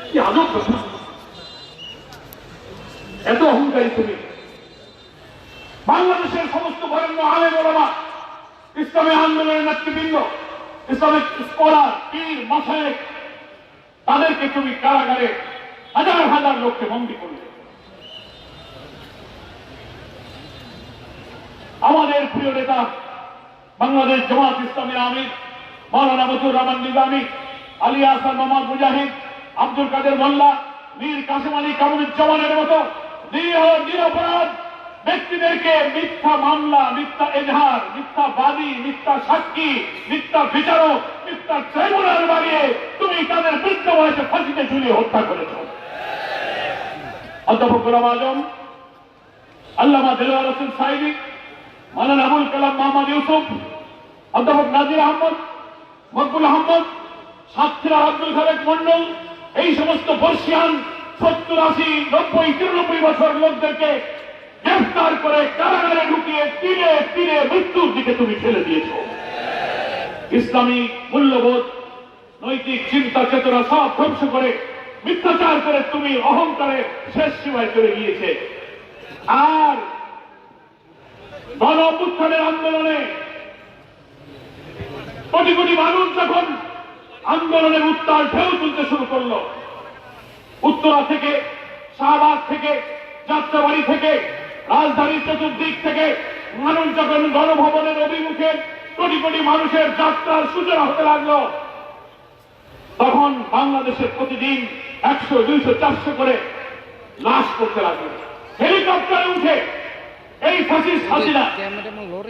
কি আজব কথা! এত অহংকারী তুমি। বাংলাদেশের সমস্ত বরেণ্য আলেম ওলামা, ইসলামী আন্দোলনের নেতৃবৃন্দ, ইসলামিক স্কলার, পীর, মাশায়েখ, তাদেরকে তুমি কারাগারে হাজার হাজার লোককে বন্দী করলে। আমাদের প্রিয় নেতা বাংলাদেশ জামাত ইসলামীর আমির মাওলানা মতিউর রহমান নিজামী, আলী আহসান মোহাম্মদ মুজাহিদ, আব্দুল কাদের মোল্লা, মীর কাসেম আলী কামরুজ্জামানের মতো নিরপরাধ ব্যক্তিদেরকে মিথ্যা মামলা, মিথ্যা এজাহার, মিথ্যা বাদী, মিথ্যা সাক্ষী, মিথ্যা বিচারক, মিথ্যা ট্রাইব্যুনাল বানিয়ে তুমি তাদের বৃদ্ধ বয়সে ফাঁসিতে ঝুলিয়ে হত্যা করেছ। অধ্যাপক গোলাম আজম, আল্লামা দেলোয়ার হোসেন সাইদি, মাওলানা আবুল কালাম মোহাম্মদ ইউসুফ, অধ্যাপক নাজির আহমদ, মকবুল আহমদ, সাতক্ষীরার আব্দুল খালেক মন্ডল, এই সমস্ত বর্ষিয়ান 70, 80, 90, 93 বছর লোকদেরকে গ্রেফতার করে কারাগারে ঢুকিয়ে তীরে তীরে মৃত্যুর দিকে তুমি ফেলে দিয়েছ। ইসলামী মূল্যবোধ, নৈতিক চিন্তা চেতনা সব ধ্বংস করে মিথ্যাচার করে তুমি অহংকারে শেষ সীমায় চলে গিয়েছে। আর গণ অভ্যুত্থানের আন্দোলনে কোটি কোটি মানুষ যখন আন্দোলনের উত্তাল ঢেউ তুলতে শুরু করলো, উত্তরা থেকে, শাহবাগ থেকে, যাত্রাবাড়ি থেকে, রাজধানীর চতুর্দিক থেকে মানুষ যখন গণভবনের অভিমুখে কোটি কোটি মানুষের যাত্রার সূচনা হতে লাগলো, তখন বাংলাদেশে প্রতিদিন 100, 200, 400 করে লাশ করতে লাগলো। হেলিকপ্টারে উঠে এই ফাঁসিস্ট হাসিনা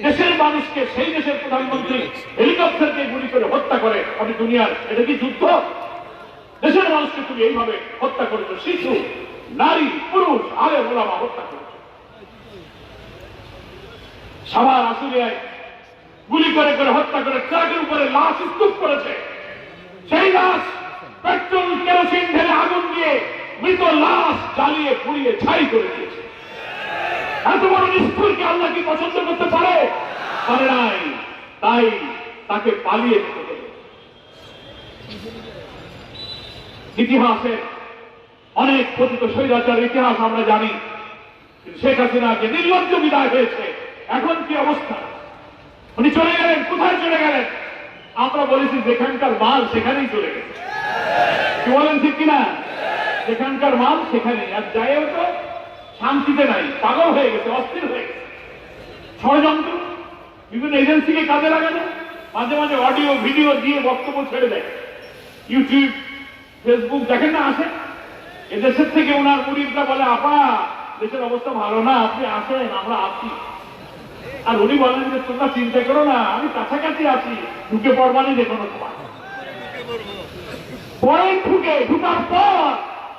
দেশের মানুষকে, সেই দেশের প্রধানমন্ত্রী হেলিকপ্টারকে গুলি করে হত্যা করে। আমি দুনিয়ার, এটা কি যুদ্ধ? দেশের মানুষকে তুমি এইভাবে হত্যা করেছো, শিশু, নারী, পুরুষ, আলেম ওলামা হত্যা করেছো। সাভার আশুলিয়ায় গুলি করে করে হত্যা করে ট্রাকের উপরে লাশ স্তূপ করেছে। সেই লাশ পেট্রোল কেরোসিন ঢেলে আগুন দিয়ে মৃত লাশ জ্বালিয়ে পুড়িয়ে ছাই করে দিয়েছে। এত বড় নিষ্ঠুরকে আল্লাহ কি পছন্দ করতে পারে? পারে নাই। তাই তাকে পালিয়ে যেতে হবে। ইতিহাসে অনেক পতিত স্বৈরাচারের ইতিহাস আমরা জানি। শেখ হাসিনাকে নির্লজ্জ বিদায় হয়েছে। এখন কি অবস্থা? উনি চলে গেলেন, কোথায় চলে গেলেন? আমরা বলেছি যেখানকার মাল সেখানেই চলে গেছে। কি বলেন ঠিক কিনা? যেখানকার মাল সেখানেই। আর যাইও তো শান্তিতে নাই, পাগল হয়ে গেছে, অস্থির হয়ে গেছে। ষড়যন্ত্র, বিভিন্ন এজেন্সিকে কাজে লাগানো, মাঝে মাঝে অডিও ভিডিও দিয়ে বক্তব্য ছেড়ে দেয়। ইউটিউব, ফেসবুক দেখেন না, আসে এদেশের থেকে ওনার মুরিদরা বলে, আপা দেশের অবস্থা ভালো না, আপনি আসেন, আমরা আছি। আর উনি বলেন যে তোমরা চিন্তা করো না, আমি কাছাকাছি আছি, ঢুকে পড়বানি যে কোনো সময়। পরে ঢুকার পর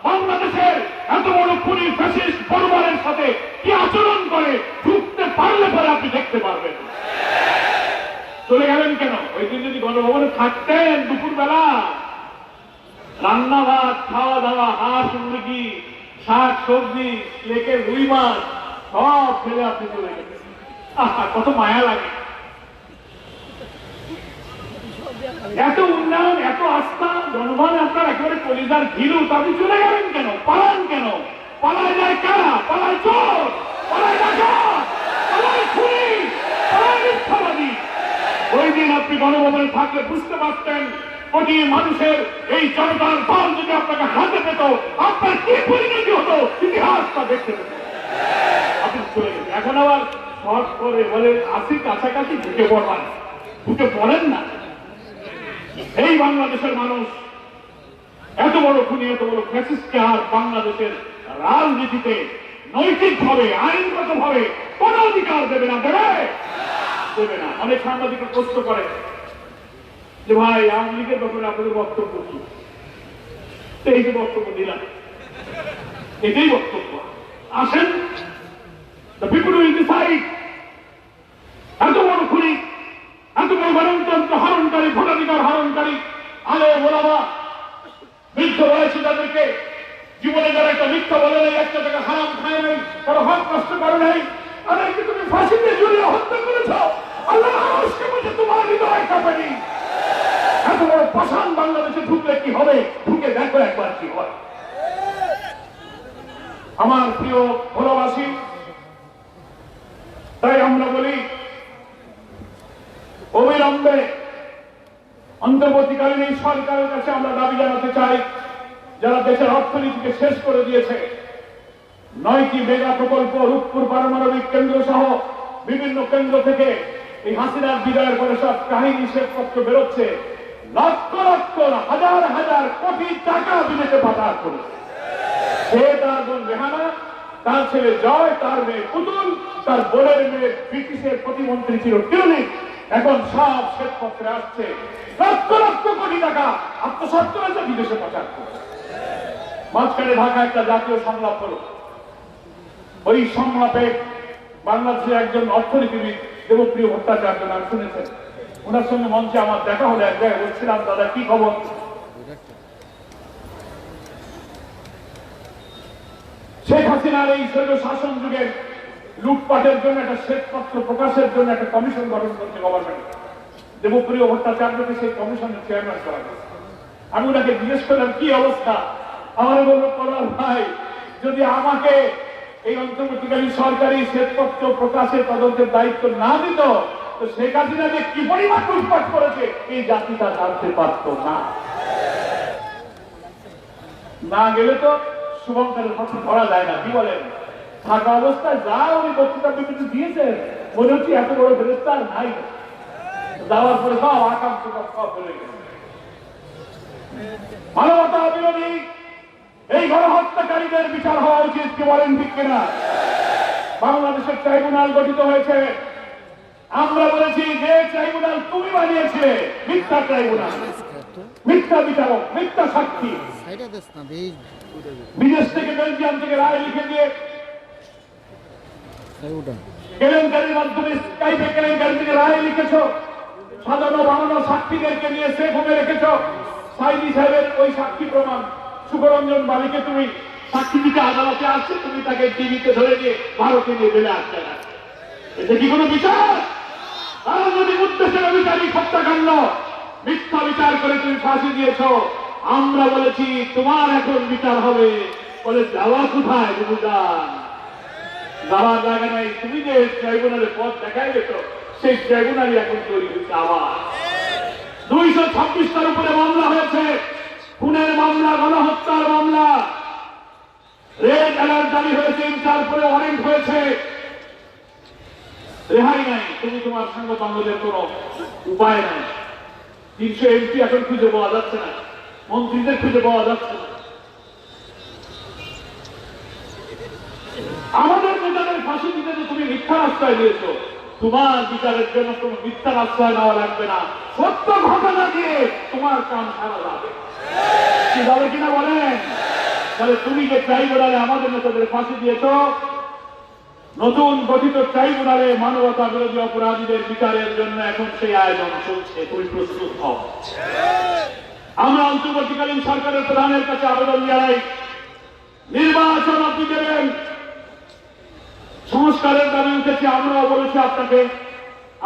বাংলাদেশের এত বড় খুনি ফ্যাসিস্ট পরিবারের সাথে কি আচরণ করে ঢুকতে পারলে পরে আপনি দেখতে পারবেন। চলে গেলেন কেন? ওই দিন যদি গণভবনে থাকতেন, দুপুর বেলা রান্না ভাত, খাওয়া দাওয়া, হাঁস, মুরগি, শাক সবজি, লেকের রুই মাছ সব ফেলে আপনি চলে গেলেন। কত মায়া লাগে। এত উন্নয়ন, এত আস্থা, জনগণ আপনার একেবারে কলিজার ঘিলু, আপনি চলে গেলেন কেন? পালান কেন? পালায় যায় কারা? পালায় চোর। তারাই ডাকাত, তারাই খুনি, তারাই মিথ্যাবাদী। ওই দিন আপনি গণভবনে থাকলে বুঝতে পারতেন কোটি মানুষের এই জনতার দল যদি আপনাকে হাতে পেত আপনার কি পরিণতি হতো ইতিহাস তা দেখতে পেত। আপনি চলে গেছেন, এখন আবার শর্ট করে বলে আসি কাছাকাছি ঢুকে পড়বেন, ঢুকে পড়েন না। এই বাংলাদেশের মানুষ এত বড় খুনি, এত বড় ফ্যাসিস্টকে আর বাংলাদেশের রাজনীতিতে নৈতিকভাবে আইনগতভাবে কোন অধিকার দেবে না, দেবে না। অনেক সাংবাদিকরা প্রশ্ন করে যে ভাই আওয়ামী লীগের ব্যাপারে আপনাদের বক্তব্য কি? এই যে বক্তব্য দিলাম, এটাই বক্তব্য। আসেন, the people will decide। এত বড় খুনি, এত বড় গণতন্ত্র হরণকারী, ভোটাধিকার হরণকারী, আলে ওলামা, বৃদ্ধ বয়সী তাদেরকে জীবনে যারা একটা মিথ্যা বলে নাই, একটা টাকা হারাম খায় নাই, কারো হক নষ্ট করে নাই, তাদেরকে তুমি ফাঁসিতে ঝুলিয়ে হত্যা করেছ। আল্লাহ মানুষকে বলছে তোমার হৃদয় কাঁপেনি। এত বড় পাষাণ বাংলাদেশে ঢুকলে কি হবে? ঢুকে দেখো একবার কি হয়। আমার প্রিয় ভোলাবাসী, তাই আমরা বলি অবিলম্বে অন্তর্বর্তীকালীন এই সরকারের কাছে আমরা দাবি জানাতে চাই, যারা দেশের অর্থনীতিকে শেষ করে দিয়েছে, 9টি মেগা প্রকল্প, রূপপুর পারমাণবিক কেন্দ্র সহ বিভিন্ন কেন্দ্র থেকে এই হাসিনার বিদায়ের পরে সব কাহিনী শ্বেতপত্র বেরোচ্ছে, লক্ষ লক্ষ হাজার হাজার কোটি টাকা বিদেশে পাচার করেছে। সে তার বোন রেহানা, তার ছেলে জয়, তার মেয়ে পুতুল, তার বোনের মেয়ে ব্রিটিশের প্রতিমন্ত্রী ছিল টিউলিপ, এখন সব শ্বেতপত্রে আসছে লক্ষ লক্ষ কোটি টাকা আত্মসাৎ করেছে, বিদেশে পাচার করেছে। মাঝখানে ঢাকা একটা জাতীয় সংলাপ হলো। ওই সংলাপে বাংলাদেশের একজন অর্থনীতিবিদ দেবপ্রিয় ভট্টাচার্য নাম শুনেছেন, ওনার সঙ্গে মঞ্চে আমার দেখা হলো। এক জায়গায় বলছিলাম, দাদা কি খবর? শেখ হাসিনার এই শৈল শাসন যুগের লুটপাটের জন্য একটা শ্বেতপত্র প্রকাশের জন্য একটা কমিশন গঠন করছে গভর্নমেন্ট। দেবপ্রিয় ভট্টাচার্যকে সেই কমিশনের চেয়ারম্যান করা হয়েছে। আমি ওনাকে জিজ্ঞেস করলাম কি অবস্থা? আমার বলল, পড়ার ভাই, যদি আমাকে এই অন্তর্বর্তীকালীন সরকারি শ্বেতপত্র প্রকাশে তদন্তের দায়িত্ব না দিত, তো শেখ হাসিনা যে কি পরিমাণ লুটপাট করেছে এই জাতিটা জানতে পারত না। না গেলে তো শুভঙ্করের কথা ধরা যায় না, কি বলেন? থাকা অবস্থায় যা উনি বক্তৃতা বিবৃতি দিয়েছেন, মনে হচ্ছে এত বড় গ্রেফতার নাই। যাওয়ার পরে সব আকাঙ্ক্ষা সব বেড়ে গেছে। মানবতা বিরোধী এই গণহত্যাকারীদের বিচার হওয়া উচিত, কি বলেন ঠিক কিনা? বাংলাদেশের ট্রাইব্যুনাল গঠিত হয়েছে। আমরা বলেছি যে ট্রাইব্যুনাল তুমি বানিয়েছিলে মিথ্যা ট্রাইব্যুনাল, মিথ্যা বিচারক, মিথ্যা সাক্ষী। বিদেশ থেকে বেলজিয়াম থেকে রায় লিখে দিয়ে কেলেঙ্কারির মাধ্যমে স্কাইপে কেলেঙ্কারি থেকে রায় লিখেছ, সাজানো বানানো সাক্ষীদেরকে নিয়ে সেফ হোমে রেখেছ। সাইদি সাহেবের ওই সাক্ষী প্রমাণ, সুখরঞ্জন বালিকে তুমি সাক্ষী দিতে আদালতে আসছে, তুমি তাকে টিভিতে ধরে নিয়ে ভারতে নিয়ে বেলে আসছে না। এটা কি কোনো বিচার? রাজনৈতিক উদ্দেশ্যের বিচারিক হত্যাকাণ্ড, মিথ্যা বিচার করে তুমি ফাঁসি দিয়েছ। আমরা বলেছি তোমার এখন বিচার হবে। বলে যাওয়া কোথায়? বুঝান যাওয়ার জায়গা নাই। তুমি যে ট্রাইব্যুনালের পথ দেখাই গেছ, সেই ট্রাইব্যুনালই এখন তৈরি হচ্ছে। আবার 226টার উপরে মামলা হয়েছে, খুনের মামলা, গণহত্যার মামলা, রেড অ্যালার্ট জারি হয়েছে, তারপরে ওয়ারেন্ট হয়েছে, রেহাই নাই। তুমি তোমার সঙ্গে বাংলাদেশের কোন উপায় নাই। 300 এমপি এখন খুঁজে পাওয়া যাচ্ছে না, মন্ত্রীদের খুঁজে পাওয়া যাচ্ছে না। আমাদের নেতাদের ফাঁসি দিতে যে তুমি মিথ্যার আশ্রয় দিয়েছ, তোমার বিচারের জন্য কোন মিথ্যার আশ্রয় নেওয়া লাগবে না, সত্য ঘটনা দিয়ে তোমার কাম সারা যাবে। কি যাবে কিনা বলেন? তাহলে তুমি যে ট্রাইব্যুনালে আমাদের নেতাদের ফাঁসি দিয়েছ, নতুন গঠিত ট্রাইব্যুনালে মানবতা বিরোধী অপরাধীদের বিচারের জন্য এখন সেই আয়োজন চলছে। তুমি প্রস্তুত হও। আমরা অন্তর্বর্তীকালীন সরকারের প্রধানের কাছে আবেদন জানাই, নির্বাচন আপনি দেবেন, সংস্কারের দাবি উঠেছে। আমরাও বলেছি আপনাকে,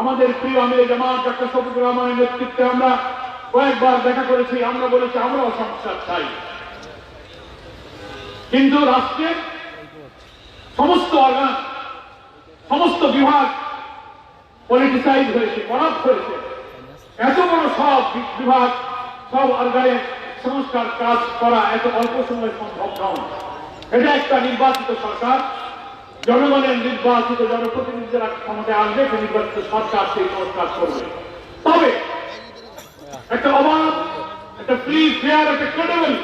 আমাদের প্রিয় আমির জামাত ডক্টর শফিকুর রহমানের নেতৃত্বে আমরা কয়েকবার দেখা করেছি। আমরা বলেছি আমরাও সংস্কার চাই, কিন্তু রাষ্ট্রের সমস্ত অর্গান সমস্ত বিভাগ পলিটিসাইজ হয়েছে, করাপ্ট হয়েছে। এত বড় সব বিভাগ, সব অর্গানের সংস্কার কাজ করা এত অল্প সময় সম্ভব নয়। এটা একটা নির্বাচিত সরকার, জনগণের নির্বাচিত জনপ্রতিনিধিরা ক্ষমতায় আসবে, একটা নির্বাচিত সরকার সেই সংস্কার করবে। তবে একটা অবাধ, একটা ফ্রি, ফেয়ার, একটা ক্রেডিবল,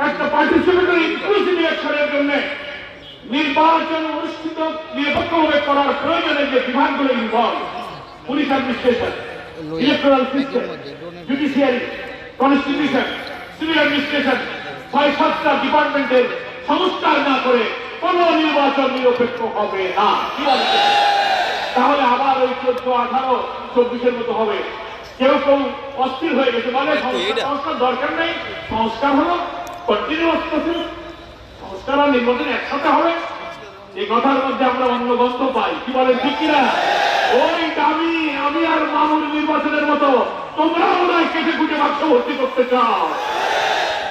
একটা পার্টিসিপেটরি ইনক্লুসিভ ইলেকশনের জন্য নির্বাচন অনুষ্ঠিত নিরপেক্ষভাবে করার প্রয়োজনে যে বিভাগগুলো involve, police administration, electoral system, judiciary, constitution, civil administration, ৬-৭টা ডিপার্টমেন্টের সংস্কার না করে কোন নির্বাচন নিরপেক্ষ হবে না। কি বলে? তাহলে আবার ওই 14, 18, 24-এর মতো হবে। কেউ কেউ অস্থির হয়ে গেছে, বলে সংস্কার দরকার নেই, সংস্কার হলো কন্টিনিউয়াস প্রসেস, সংস্কার আর নির্বাচন একসাথে হবে। এই কথার মধ্যে আমরা অন্য গন্ধ পাই। কি বলেন, ঠিক কিনা? ওই আমি আর মামুন নির্বাচনের মতো তোমরা মনে হয় কেটে কুটে বাক্স ভর্তি করতে চাও।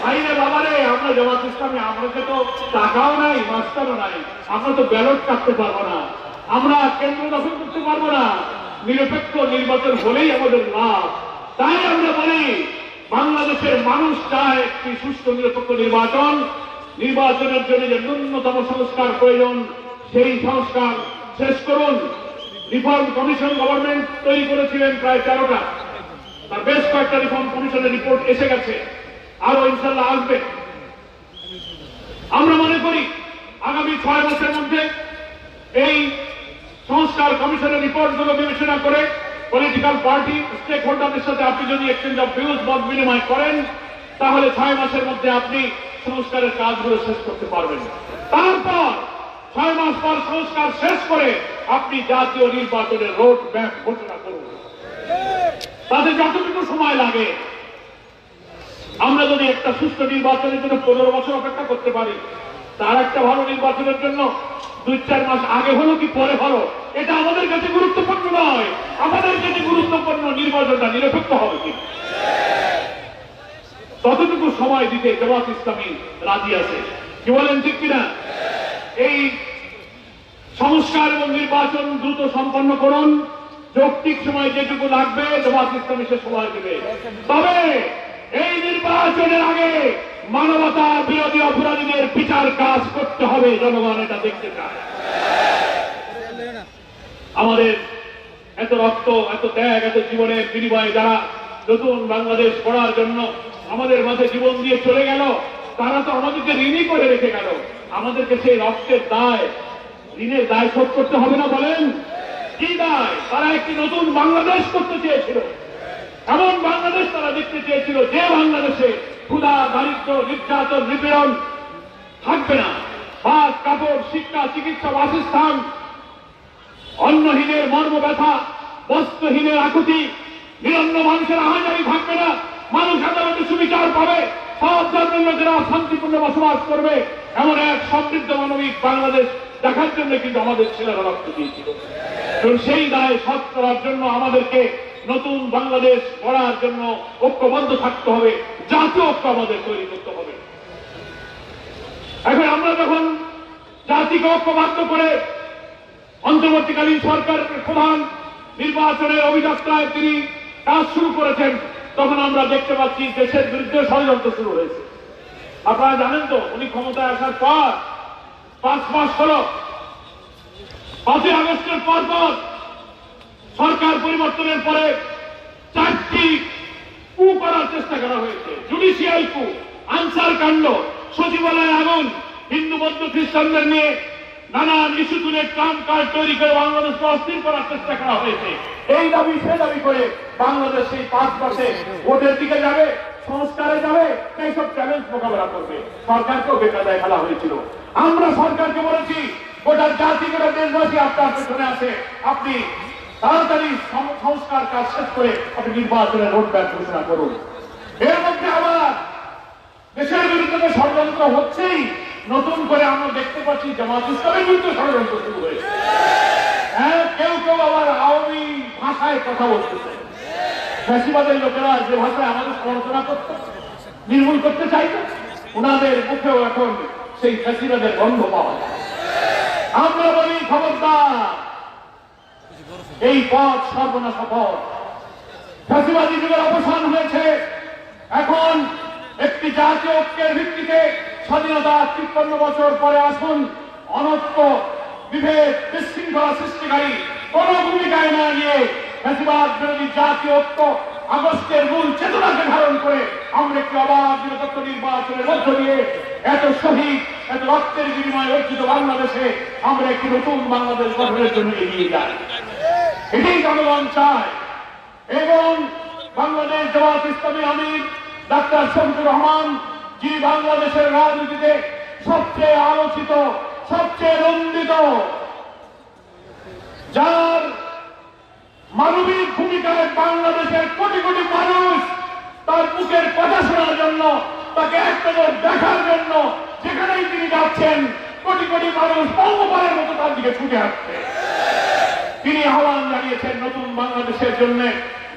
ভাইরে বাবারে, আমরা জামাত ইসলামী, আমাকে তো টাকাও নাই, মাস্টারও নাই, আমরা তো ব্যালট কাটতে পারবো না, আমরা কেন্দ্র দখল করতে পারবো না। নিরপেক্ষ নির্বাচন হলেই আমাদের লাভ। তাই আমরা বলি, বাংলাদেশের মানুষ চায় একটি সুষ্ঠু নিরপেক্ষ নির্বাচন। নির্বাচনের জন্য যে ন্যূনতম সংস্কার প্রয়োজন, সেই সংস্কার শেষ করুন। রিফর্ম কমিশন গভর্নমেন্ট তৈরি করেছিলেন প্রায় 13টা, তার বেশ কয়েকটা রিফর্ম কমিশনের রিপোর্ট এসে গেছে, আরো ইনশাল্লাহ আসবে। আমরা মনে করি আগামী 6 মাসের মধ্যে এই সংস্কার কমিশনের রিপোর্টগুলো বিবেচনা করে পলিটিক্যাল পার্টি, স্টেক হোল্ডারদের সাথে আপনি যদি এক্সচেঞ্জ অফ ভিউজ, মত বিনিময় করেন, তাহলে 6 মাসের মধ্যে আপনি সংস্কারের কাজগুলো শেষ করতে পারবেন। তারপর 6 মাস পর সংস্কার শেষ করে আপনি জাতীয় নির্বাচনের রোড ম্যাপ ঘোষণা করুন। তাতে যতটুকু সময় লাগে, আমরা যদি একটা সুস্থ নির্বাচনের জন্য 15 বছর অপেক্ষা করতে পারি, তার একটা ভালো নির্বাচনের জন্য 2-4 মাস আগে হলো কি পরে হলো, এটা আমাদের কাছে গুরুত্বপূর্ণ নয়। আমাদের কাছে গুরুত্বপূর্ণ নির্বাচনটা নিরপেক্ষ হবে কি, ততটুকু সময় দিতে জামাত ইসলামী রাজি আছে। কি বলেন, ঠিক কিনা? এই সংস্কার এবং নির্বাচন দ্রুত সম্পন্ন করুন। যৌক্তিক সময় যেটুকু লাগবে জামাত ইসলামী সে সময় দেবে। তবে এই নির্বাচনের আগে মানবতা বিরোধী অপরাধীদের বিচার কাজ করতে হবে। জনগণ এটা দেখতে চায়। আমাদের এত রক্ত, এত ত্যাগ, এত জীবনের বিনিময়ে যারা নতুন বাংলাদেশ গড়ার জন্য আমাদের মাঝে জীবন দিয়ে চলে গেল, তারা তো আমাদেরকে ঋণী করে রেখে গেল। আমাদেরকে সেই রক্তের দায়, ঋণের দায় শোধ করতে হবে না? বলেন, কি দায়? তারা একটি নতুন বাংলাদেশ করতে চেয়েছিল, এমন বাংলাদেশ তারা দেখতে চেয়েছিল যে বাংলাদেশে ক্ষুধা, দারিদ্র, নির্যাতন, নিপীড়ন থাকবে না। ভাত, কাপড়, শিক্ষা, চিকিৎসা, বাসস্থান, অন্নহীনের মর্ম ব্যথা, বস্ত্রহীনের আকুতি, নিরন্ন মানুষের আহাজারি থাকবে না। মানুষ আদালতে সুবিচার পাবে, সব ধর্মের লোকেরা শান্তিপূর্ণ বসবাস করবে। এমন এক সমৃদ্ধ মানবিক বাংলাদেশ দেখার জন্য কিন্তু আমাদের ছেলেরা রক্ত দিয়েছিল। এবং সেই দায় শোধ করার জন্য আমাদেরকে নতুন বাংলাদেশ গড়ার জন্য ঐক্যবদ্ধ থাকতে হবে, জাতীয় ঐক্য আমাদের তৈরি করতে হবে। এখন আমরা যখন জাতিকে ঐক্যবদ্ধ করে অন্তর্বর্তীকালীন সরকারের প্রধান নির্বাচনের অভিযাত্রায় তিনি কাজ শুরু করেছেন, তখন আমরা দেখতে পাচ্ছি দেশের বিরুদ্ধে ষড়যন্ত্র শুরু হয়েছে। আপনারা জানেন তো, উনি ক্ষমতায় আসার পর 5 মাস হল, 5ই আগস্টের পর সরকার পরিবর্তনের পরে 4টি কু করার চেষ্টা করা হয়েছে। জুডিশিয়াল কু, আনসার কাণ্ড, সচিবালয়ে আগুন, হিন্দু, বৌদ্ধ, খ্রিস্টানদের নিয়ে নানান ইস্যু তুলে ট্রাম্প কার্ড তৈরি করে বাংলাদেশকে অস্থির করার চেষ্টা করা হয়েছে। এই দাবি সে দাবি করে বাংলাদেশ সেই 5 মাসে ভোটের দিকে যাবে, সংস্কারে যাবে, এইসব চ্যালেঞ্জ মোকাবেলা করবে। সরকারকেও বেকায়দায় ফেলা হয়েছিল। আমরা সরকারকে বলেছি, গোটা জাতি, গোটা দেশবাসী আপনার পেছনে আছে, আপনি তাড়াতাড়ি সংস্কার কাজ শেষ করে আপনি নির্বাচনের রোডম্যাপ ঘোষণা করুন। এর মধ্যে আবার দেশের বিরুদ্ধে ষড়যন্ত্র হচ্ছেই, নতুন করে আমরা দেখতে পাচ্ছি জামাত ইসলামের বিরুদ্ধে ষড়যন্ত্র শুরু হয়েছে। হ্যাঁ, কেউ কেউ আবার আওয়ামী ভাষায় কথা বলতেছে। ফ্যাসিবাদের লোকেরা যে ভাষায় আমাদের সমালোচনা করত, নির্মূল করতে চাইত, ওনাদের মুখেও এখন সেই ফ্যাসিবাদের গন্ধ পাওয়া যায়। আমরা বলি, খবরদার, এই পথ সর্বনাশা পথ। ফ্যাসিবাদী যুগের অবসান হয়েছে। এখন একটি জাতীয় ঐক্যের ভিত্তিতে স্বাধীনতা ৫৩ বছর পরে আসুন অনৈক্য, বিভেদ, বিশৃঙ্খলা সৃষ্টিকারী কোন ভূমিকায় না নিয়ে ফ্যাসিবাদ বিরোধী জাতীয় ঐক্য আগস্টের মূল চেতনাকে ধারণ করে আমরা একটি অবাধ নিরপেক্ষ নির্বাচনের মধ্য দিয়ে এত শহীদ, এত রক্তের বিনিময়ে অর্জিত বাংলাদেশে আমরা একটি নতুন বাংলাদেশ গঠনের জন্য এগিয়ে যাই। এটাই জনগণ চায়। এবং বাংলাদেশ জামাত ইসলামী আমির ডাক্তার শফিকুর রহমান, যিনি বাংলাদেশের রাজনীতিতে সবচেয়ে আলোচিত, সবচেয়ে নন্দিত, যার মানবিক ভূমিকায় বাংলাদেশের কোটি কোটি মানুষ তার মুখের কথা শোনার জন্য, তাকে এক নজর দেখার জন্য যেখানেই তিনি যাচ্ছেন কোটি কোটি মানুষ পঙ্গপালের মতো তার দিকে ছুটে আসছে। তিনি আহ্বান জানিয়েছেন নতুন বাংলাদেশের জন্য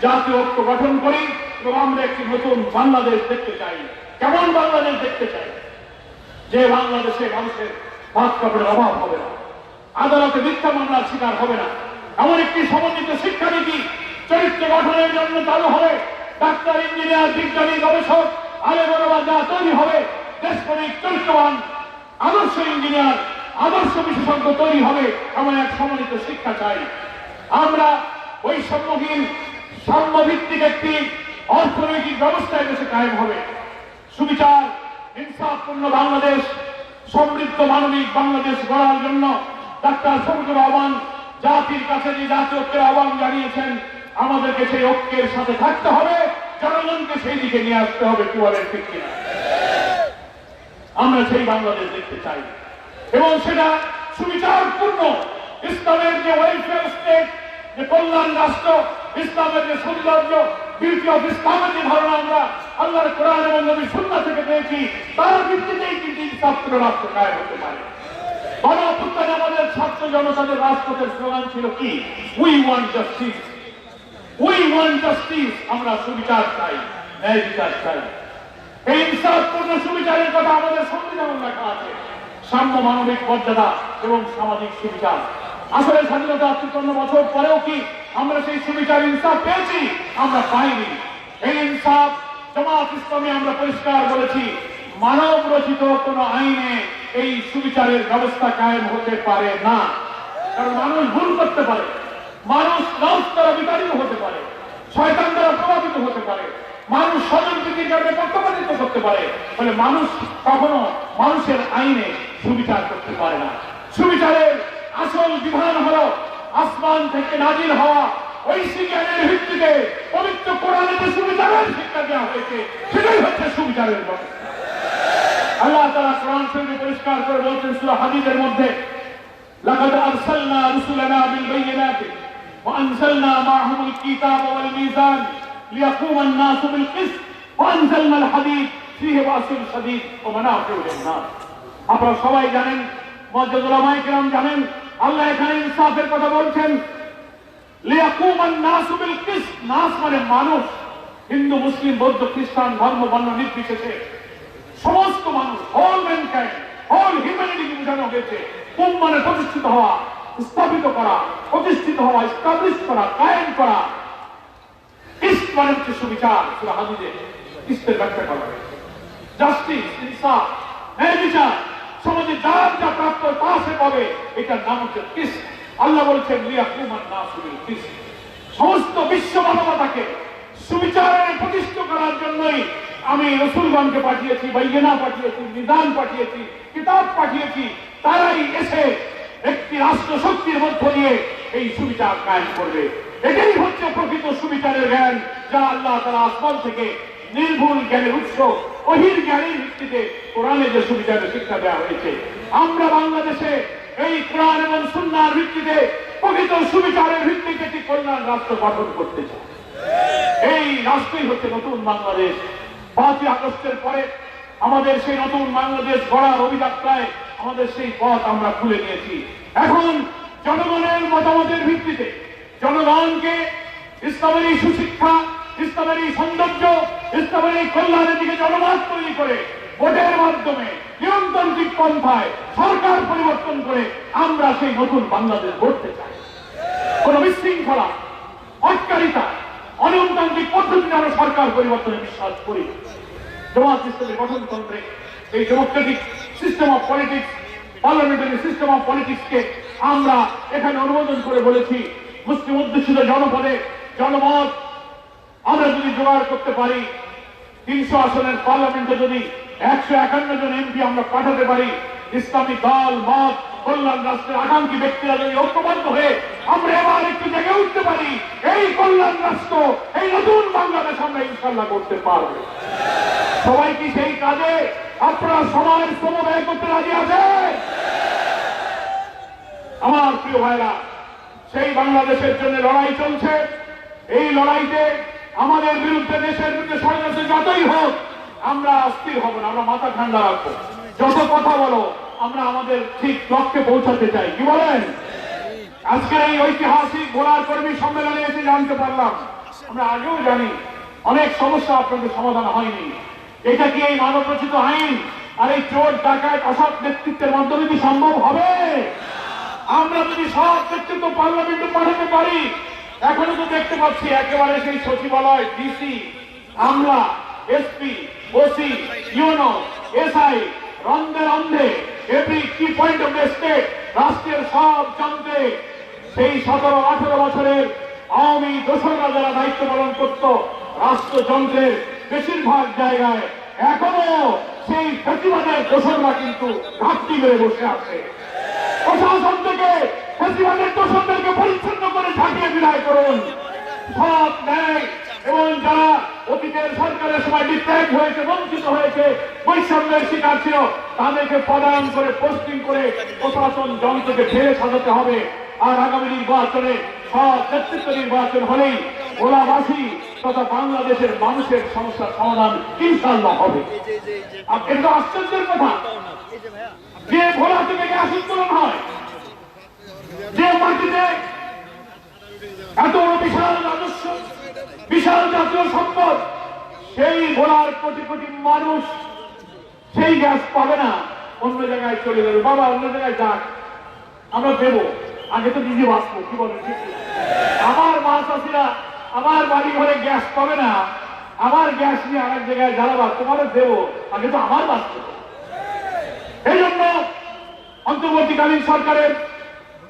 জাতীয় ঐক্য গঠন করি এবং আমরা একটি নতুন বাংলাদেশ দেখতে চাই। কেমন বাংলাদেশ দেখতে চাই? যে বাংলাদেশে মানুষের ভাত কাপড়ের অভাব হবে না, আদালতে মিথ্যা মামলার শিকার হবে না, এমন একটি সমন্বিত শিক্ষানীতি চরিত্র গঠনের জন্য চালু হবে। ডাক্তার, ইঞ্জিনিয়ার, বিজ্ঞানী, গবেষক, আলে বড়বা যা তৈরি হবে, দেশপ্রেমিক, চরিত্রবান, আদর্শ ইঞ্জিনিয়ার, আদর্শ বিশেষজ্ঞ তৈরি হবে, এমন এক সমন্বিত শিক্ষা চাই। আমরা বৈষম্যহীন সাম্যভিত্তিক একটি অর্থনৈতিক ব্যবস্থায় দেশে কায়েম হবে। সুবিচার, ইনসাফপূর্ণ বাংলাদেশ, সমৃদ্ধ মানবিক বাংলাদেশ গড়ার জন্য ডাক্তার শফিকুর রহমান জাতির কাছে যে জাতীয় ঐক্যের আহ্বান জানিয়েছেন, আমাদেরকে সেই ঐক্যের সাথে থাকতে হবে, জনগণকে সেই দিকে নিয়ে আসতে হবে। কি বলেন, ঠিক কিনা? আমরা সেই বাংলাদেশ দেখতে চাই এবং সেটা সুবিচারপূর্ণ। ইসলামের যে ওয়েলফেয়ার স্টেট, যে কল্যাণ রাষ্ট্র, ইসলামের যে সৌন্দর্য, বিউটি অফ ইসলামের যে ধারণা আমরা আল্লাহর কোরআন এবং নবীর সুন্নাহ থেকে পেয়েছি, তার ভিত্তিতেই কিন্তু ইনসাফপূর্ণ রাষ্ট্র কায়েম হতে পারে। গণঅভ্যুত্থানে আমাদের ছাত্র জনতাদের রাজপথের স্লোগান ছিল কি? We want justice, we want justice. আমরা সুবিচার চাই, ন্যায় বিচার চাই। এই ইনসাফপূর্ণ সুবিচারের কথা আমাদের সংবিধানে লেখা আছে। সাম্য, মানবিক মর্যাদা এবং সামাজিক সুবিচার। আসলে স্বাধীনতা ৫৩ বছর পরেও কি আমরা সেই সুবিচার, ইনসাফ পেয়েছি? আমরা পাইনি। এই ইনসাফ জামাত ইসলামী আমরা পরিষ্কার বলেছি, মানব রচিত কোন আইনে এই সুবিচারের ব্যবস্থা কায়েম হতে পারে না। কারণ মানুষ ভুল করতে পারে, মানুষ নফস দ্বারা বিতাড়িত হতে পারে, শয়তান দ্বারা প্রভাবিত হতে পারে, মানুষ স্বজনপ্রীতির কারণে পক্ষপাতিত্ব করতে পারে। ফলে মানুষ কখনো মানুষের আইনে সুবিচার করতে পারে না। সুবিচারের আসল বিধান হলো আসমান থেকে নাজিল হওয়া ঐশী জ্ঞানের ভিত্তিতে পবিত্র কোরআনে যে সুবিচারের শিক্ষা দেওয়া হয়েছে, সেটাই হচ্ছে সুবিচারের ব্যবস্থা। আল্লাহ তাআলা কোরআন শরীফে পরিষ্কার করে বলছেন সূরা হাদীদের মধ্যে, লাকাদ আরসালনা রুসুলানা বিল বাইয়িনাতি ওয়া আনজালনা মা'হুমুল কিতাবা ওয়াল মিজান লিয়াকুমা আন-নাসু বিল কিসত ওয়া আনজালনা আল হাদীদ ফীহি বাসুন শাদীদ ওয়া মানাফিউ লিন-নাস। আপনারা সবাই জানেন, মুআজ্জাজ উলামায়ে কিরাম জানেন, আল্লাহ এখানে ইনসাফের কথা বলছেন। লিয়াকুমা আন-নাসু বিল কিসত, নাস মানে মানুষ, হিন্দু, মুসলিম, বৌদ্ধ, খ্রিস্টান, ধর্ম, বর্ণ নির্বিশেষে সমস্ত মানুষ, হোল ম্যানকাইন্ড, হোল হিউম্যানিটিকে বোঝানো হয়েছে। কুম মানে প্রতিষ্ঠিত হওয়া, স্থাপিত করা, প্রতিষ্ঠিত হওয়া, এস্টাবলিশ করা, কায়েম করা। কিসত মানে হচ্ছে সুবিচার। সূরা হাদীদে কিসতের ব্যাখ্যা করা হয়েছে জাস্টিস, ইনসাফ, ন্যায় বিচার। সমাজে যার যা প্রাপ্য তা সে পাবে, এটার নাম হচ্ছে কিসত। আল্লাহ বলছেন লিয়াকুমা আন-নাসু বিল কিসত, সমস্ত বিশ্ব মানবতাকে সুবিচারে প্রতিষ্ঠা করার জন্যই আমি রাসূলগণকে পাঠিয়েছি, বাইয়িনা পাঠিয়েছি, মিজান পাঠিয়েছি, কিতাব পাঠিয়েছি। তারাই এসে একটি রাষ্ট্র শক্তির মধ্য দিয়ে এই সুবিচার কায়েম করবে। এটাই হচ্ছে প্রকৃত সুবিচারের জ্ঞান, যা আল্লাহ তাআলা আসমান থেকে নির্ভুল জ্ঞানের উৎস, ওহীর জ্ঞানের ভিত্তিতে কোরআনে যে সুবিচারের শিক্ষা দেওয়া হয়েছে। আমরা বাংলাদেশে এই কোরআন এবং সুন্নাহর ভিত্তিতে প্রকৃত সুবিচারের ভিত্তিতে একটি কল্যাণ রাষ্ট্র গঠন করতে চাই। এই রাষ্ট্রই হচ্ছে নতুন বাংলাদেশ। ৫ই আগস্টের পরে আমাদের সেই নতুন বাংলাদেশ গড়ার অভিযাত্রায় আমাদের সেই পথ আমরা খুলে নিয়েছি। এখন জনগণের মতামতের ভিত্তিতে জনগণকে ইসলামের এই সুশিক্ষা, ইসলামের এই সৌন্দর্য, ইসলামের এই কল্যাণের দিকে জনমত তৈরি করে ভোটের মাধ্যমে নিয়মতান্ত্রিক পন্থায় সরকার পরিবর্তন করে আমরা সেই নতুন বাংলাদেশ গড়তে চাই। কোন বিশৃঙ্খলা, হটকারিতা, অনিয়মতান্ত্রিক পদ্ধতিতে আমরা সরকার পরিবর্তনে বিশ্বাস করি। জামাত ইসলামী গঠনতন্ত্রে এই democratic system of politics, parliamentary system of পলিটিক্সকে আমরা এখানে অনুমোদন করে বলেছি মুসলিম অধ্যুষিত জনপদে জনমত আমরা যদি জোগাড় করতে পারি, 300 আসনের পার্লামেন্টে যদি 151 জন এমপি আমরা পাঠাতে পারি, ইসলামী দল মত কল্যাণ রাষ্ট্রের আকাঙ্ক্ষী ব্যক্তিরা যদি ঐক্যবদ্ধ হয়ে আমরা এবার একটু জেগে উঠতে পারি, এই কল্যাণ রাষ্ট্র, এই নতুন বাংলাদেশ আমরা ইনশাল্লাহ করতে পারবো। সবাই কি সেই কাজে আপনারা সময় শ্রম ব্যয় করতে রাজি আছে? আমার প্রিয় ভাইরা, সেই বাংলাদেশের জন্য লড়াই চলছে। এই লড়াইতে আমাদের বিরুদ্ধে, দেশের বিরুদ্ধে ষড়যন্ত্র যতই হোক আমরা অস্থির হব না, আমরা মাথা ঠান্ডা রাখবো। যত কথা বলো আমরা আমাদের ঠিক লক্ষ্যে পৌঁছাতে চাই। কি বলেন? আজকের এই ঐতিহাসিক ভোলার কর্মী সম্মেলনে এসে জানতে পারলাম, আমরা আগেও জানি অনেক সমস্যা আপনাদের সমাধান হয়নি। এটা কি এই মানবরচিত আইন আর এই চোর ডাকাত অসৎ নেতৃত্বের মাধ্যমে কি সম্ভব হবে? আমরা যদি সব নেতৃত্ব পার্লামেন্টে পাঠাতে পারি, এখনো তো দেখতে পাচ্ছি একেবারে সেই সচিবালয়, ডিসি, আমলা, এসপি, ওসি, ইউনো, এসআই, রন্ধে রন্ধে every key point of the state, রাষ্ট্রের সব যন্ত্রে সেই 17-18 বছরের আওয়ামী দোসররা যারা দায়িত্ব পালন করত, রাষ্ট্রযন্ত্রের বেশিরভাগ জায়গায় এখনো সেই ফেসিবাদের দোসররা কিন্তু ঘাটতি মেরে বসে আছে। প্রশাসন থেকে ফেসিবাদের দোসরদেরকে পরিচ্ছন্ন করে ঝাঁকিয়ে বিদায় করুন। সৎ ন্যায় এবং যারা অতীতের সরকারের সময় ডিপ্রাইভ হয়েছে, বঞ্চিত হয়েছে, বৈষম্যের শিকার ছিল, তাদেরকে পদায়ন করে পোস্টিং করে প্রশাসন যন্ত্রকে ফেলে সাজাতে হবে। আর আগামী নির্বাচনে সব নেতৃত্ব নির্বাচন হলেই ভোলাবাসী তথা বাংলাদেশের মানুষের সমস্যার সমাধান ইনশাল্লাহ হবে। আর এটা আশ্চর্যের কথা, যে ভোলা থেকে গ্যাস উত্তোলন হয়, যে মাটিতে এত বিশাল রাজস্ব, বিশাল জাতীয় সম্পদ, সেই ভোলার কোটি কোটি মানুষ সেই গ্যাস পাবে না, অন্য জায়গায় চলে যাবে। বাবা অন্য জায়গায় যাক, আমরা দেবো, আগে তো নিজে বাঁচবো। কি বলেন? ঠিক আমার মা চাষিরা আমার বাড়ি ঘরে গ্যাস পাবে না, আমার গ্যাস নিয়ে আরেক জায়গায় জ্বালাবা, তোমাদের দেবো, আগে তো আমার বাঁচতে। এই জন্য অন্তর্বর্তীকালীন সরকারের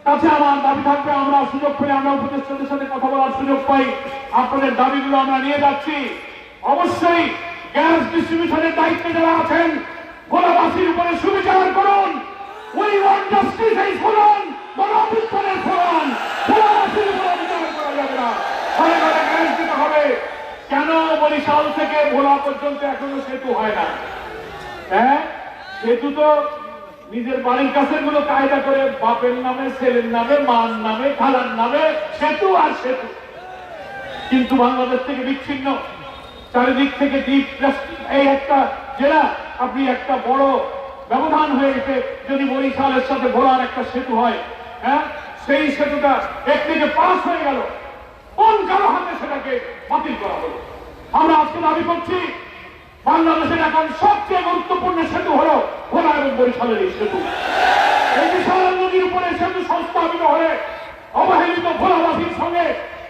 কাছে আমার দাবি থাকবে, আমরা সুযোগ পেলে আমরা উপদেষ্টাদের সাথে কথা বলার সুযোগ পাই, আপনাদের দাবিগুলো আমরা নিয়ে যাচ্ছি। অবশ্যই গ্যাস ডিস্ট্রিবিউশনের দায়িত্বে যারা আছেন, ভোলাবাসীর উপরে সুবিচার করুন। উই ওয়ান্ট জাস্টিস, এই ফোরন গণঅভ্যুত্থানের ফোরন, ভোলাবাসীর উপরে বিচার করা যাবে না, ঘরে ঘরে গ্যাস দিতে হবে। কেন বরিশাল থেকে ভোলা পর্যন্ত এখনো সেতু হয় না? হ্যাঁ, সেতু তো নিজের বাড়ির কাছে গুলো কায়দা করে বাপের নামে, ছেলের নামে, মার নামে, খালার নামে সেতু আর সেতু। কিন্তু বাংলাদেশ থেকে বিচ্ছিন্ন, চারিদিক থেকে দ্বীপ, এই একটা জেলা, আপনি একটা বড় ব্যবধান হয়ে গেছে। যদি বরিশালের সাথে ভোলার একটা সেতু হয়, হ্যাঁ, সেই সেতুটা একদিকে পাস হয়ে গেল, কোন কারো হাতে সেটাকে বাতিল করা হলো? আমরা আজকে দাবি করছি, বাংলাদেশের এখন সবচেয়ে গুরুত্বপূর্ণ সেতু হলো ভোলা এবং বরিশালের এই সেতু। এই বিশাল নদীর উপরে সেতু সংস্থাপিত হলে অবহেলিত ভোলাবাসীর সঙ্গে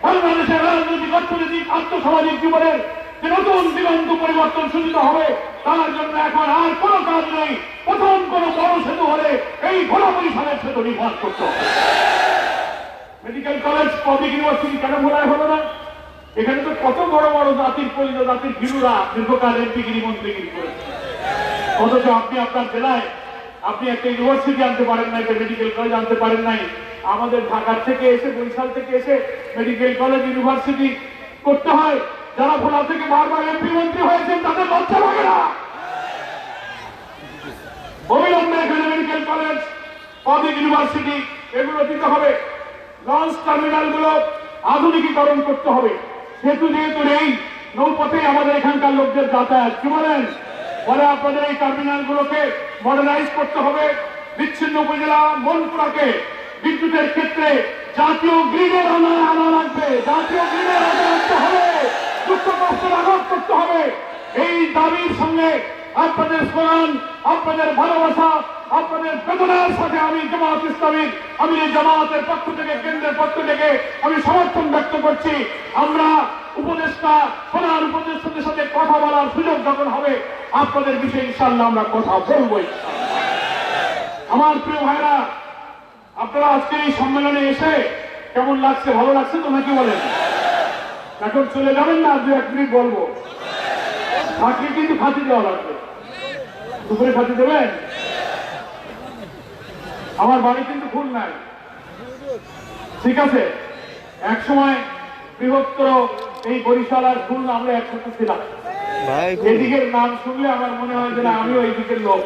বাংলাদেশের রাজনৈতিক, অর্থনৈতিক, আর্থসামাজিক জীবনের যে নতুন দিগন্ত পরিবর্তন সূচিত হবে, তার জন্য এখন আর কোনো কাজ নেই। প্রথম কোন বড় সেতু হলে এই ভোলা বরিশালের সেতু নির্মাণ করতে হবে। মেডিকেল কলেজ, পাবলিক ইউনিভার্সিটি কেন ভোলায় হলো না? এখানে তো কত বড় বড় জাতির পরিচিত জাতির গিরুরা দীর্ঘকাল এমপিগিরি মন্ত্রীগিরি করেছে, অথচ আপনি আপনার জেলায় আপনি একটা ইউনিভার্সিটি আনতে পারেন নাই, একটা মেডিকেল কলেজ আনতে পারেন নাই। আমাদের ঢাকার থেকে এসে, বরিশাল থেকে এসে মেডিকেল কলেজ, ইউনিভার্সিটি করতে হয়। যারা ভোলা থেকে বারবার এমপি মন্ত্রী হয়েছেন তাদের লজ্জা লাগে না? অবিলম্বে এখানে মেডিকেল কলেজ, পাবলিক ইউনিভার্সিটি এগুলো দিতে হবে। লঞ্চ টার্মিনাল গুলো আধুনিকীকরণ করতে হবে। সেতু যেহেতু নেই, নৌপথে আমাদের এখানকার লোকদের যাতায়াত। কি বলেন? ফলে আপনাদের এই টার্মিনাল গুলোকে মডার্নাইজ করতে হবে। বিচ্ছিন্ন উপজেলা মনপুরাকে বিদ্যুতের ক্ষেত্রে জাতীয় গ্রিডের আনা লাগবে, জাতীয় গ্রিডের আনতে হবে, দুঃখ কষ্ট লাঘব করতে হবে। এই দাবির সঙ্গে আপনাদের স্লোগান, আপনাদের ভালোবাসা, আপনাদের বেদনার সাথে আমি জামাত ইসলামীর জামাতের পক্ষ থেকে, কেন্দ্রের পক্ষ থেকে আমি সমর্থন ব্যক্ত করছি। আমরা উপদেষ্টা, প্রধান উপদেষ্টাদের সাথে কথা বলার সুযোগ যখন হবে আপনাদের বিষয়ে ইনশাআল্লাহ আমরা কথা বলবই। আমার প্রিয় ভাইরা, আপনারা আজকে এই সম্মেলনে এসে কেমন লাগছে? ভালো লাগছে তো নাকি বলেন? এখন চলে যাবেন না? 2-1 মিনিট বলবো, থাকলে কিন্তু ফাঁসি দেওয়া লাগবে। দুপুরে ফাঁসি দেবেন? আমার বাড়ি কিন্তু ভুল নাই, ঠিক আছে? এক সময় বৃহত্তর এই বরিশাল আর খুলনা আমরা একসাথে ছিলাম। এদিকের নাম শুনলে আমার মনে হয় যে না, আমিও এই দিকের লোক।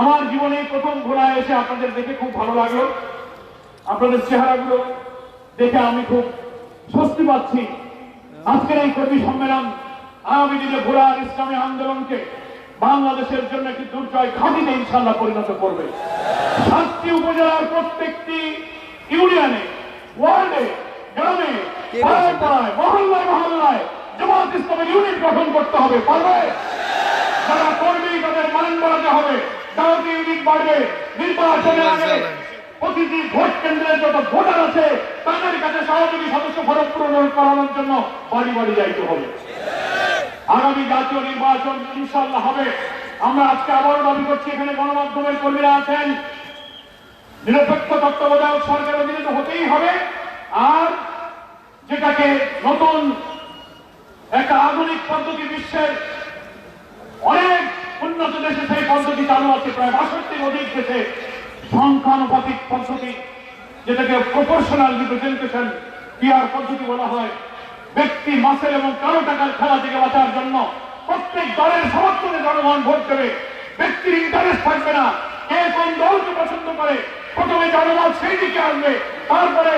আমার জীবনে প্রথম ঘোরা এসে আপনাদের দেখে খুব ভালো লাগলো। আপনাদের চেহারাগুলো দেখে আমি খুব স্বস্তি পাচ্ছি। আজকের এই কর্মী সম্মেলন আগামী দিনে ঘোরার ইসলামী আন্দোলনকে বাংলাদেশের জন্য একটি দুর্জয় ঘাঁটিতে ইনশাআল্লাহ পরিণত করবে। 7টি উপজেলার প্রত্যেকটি ইউনিয়নে, ওয়ার্ডে, গ্রামে, পাড়ায় পাড়ায়, মহল্লায় মহল্লায় জামাত ইসলামের ইউনিট গঠন করতে হবে। পারবে? যারা কর্মী তাদের মান বাড়াতে হবে, দাওয়াতি ইউনিট বাড়বে। নির্বাচনের আগে প্রতিটি ভোট কেন্দ্রের যত ভোটার আছে তাদের কাছে সহযোগী সদস্য ফরম পূরণ করানোর জন্য বাড়ি বাড়ি যাইতে হবে। আগামী জাতীয় নির্বাচন ইনশাআল্লাহ হবে। আমরা আজকে আবারও দাবি করছি, এখানে গণমাধ্যমের কর্মীরা আছেন, নিরপেক্ষ তত্ত্বাবধায়ক সরকারের অধীনে তো হতেই হবে। আর যেটাকে নতুন একটা আধুনিক পদ্ধতি, বিশ্বের অনেক উন্নত দেশে সেই পদ্ধতি চালু আছে, প্রায় 62 অধিক দেশে সংখ্যানুপাতিক পদ্ধতি, যেটাকে প্রপোর্শনাল রিপ্রেজেন্টেশন পিআর পদ্ধতি বলা হয়। ব্যক্তি, মাসেল এবং কালো টাকার খেলা থেকে বাঁচার জন্য প্রত্যেক দলের সমর্থনে জনগণ ভোট দেবে। ব্যক্তির ইন্টারেস্ট থাকবে না, কে কোন দলকে পছন্দ করে। প্রথমে জনগণ সেই দিকে আসবে, তারপরে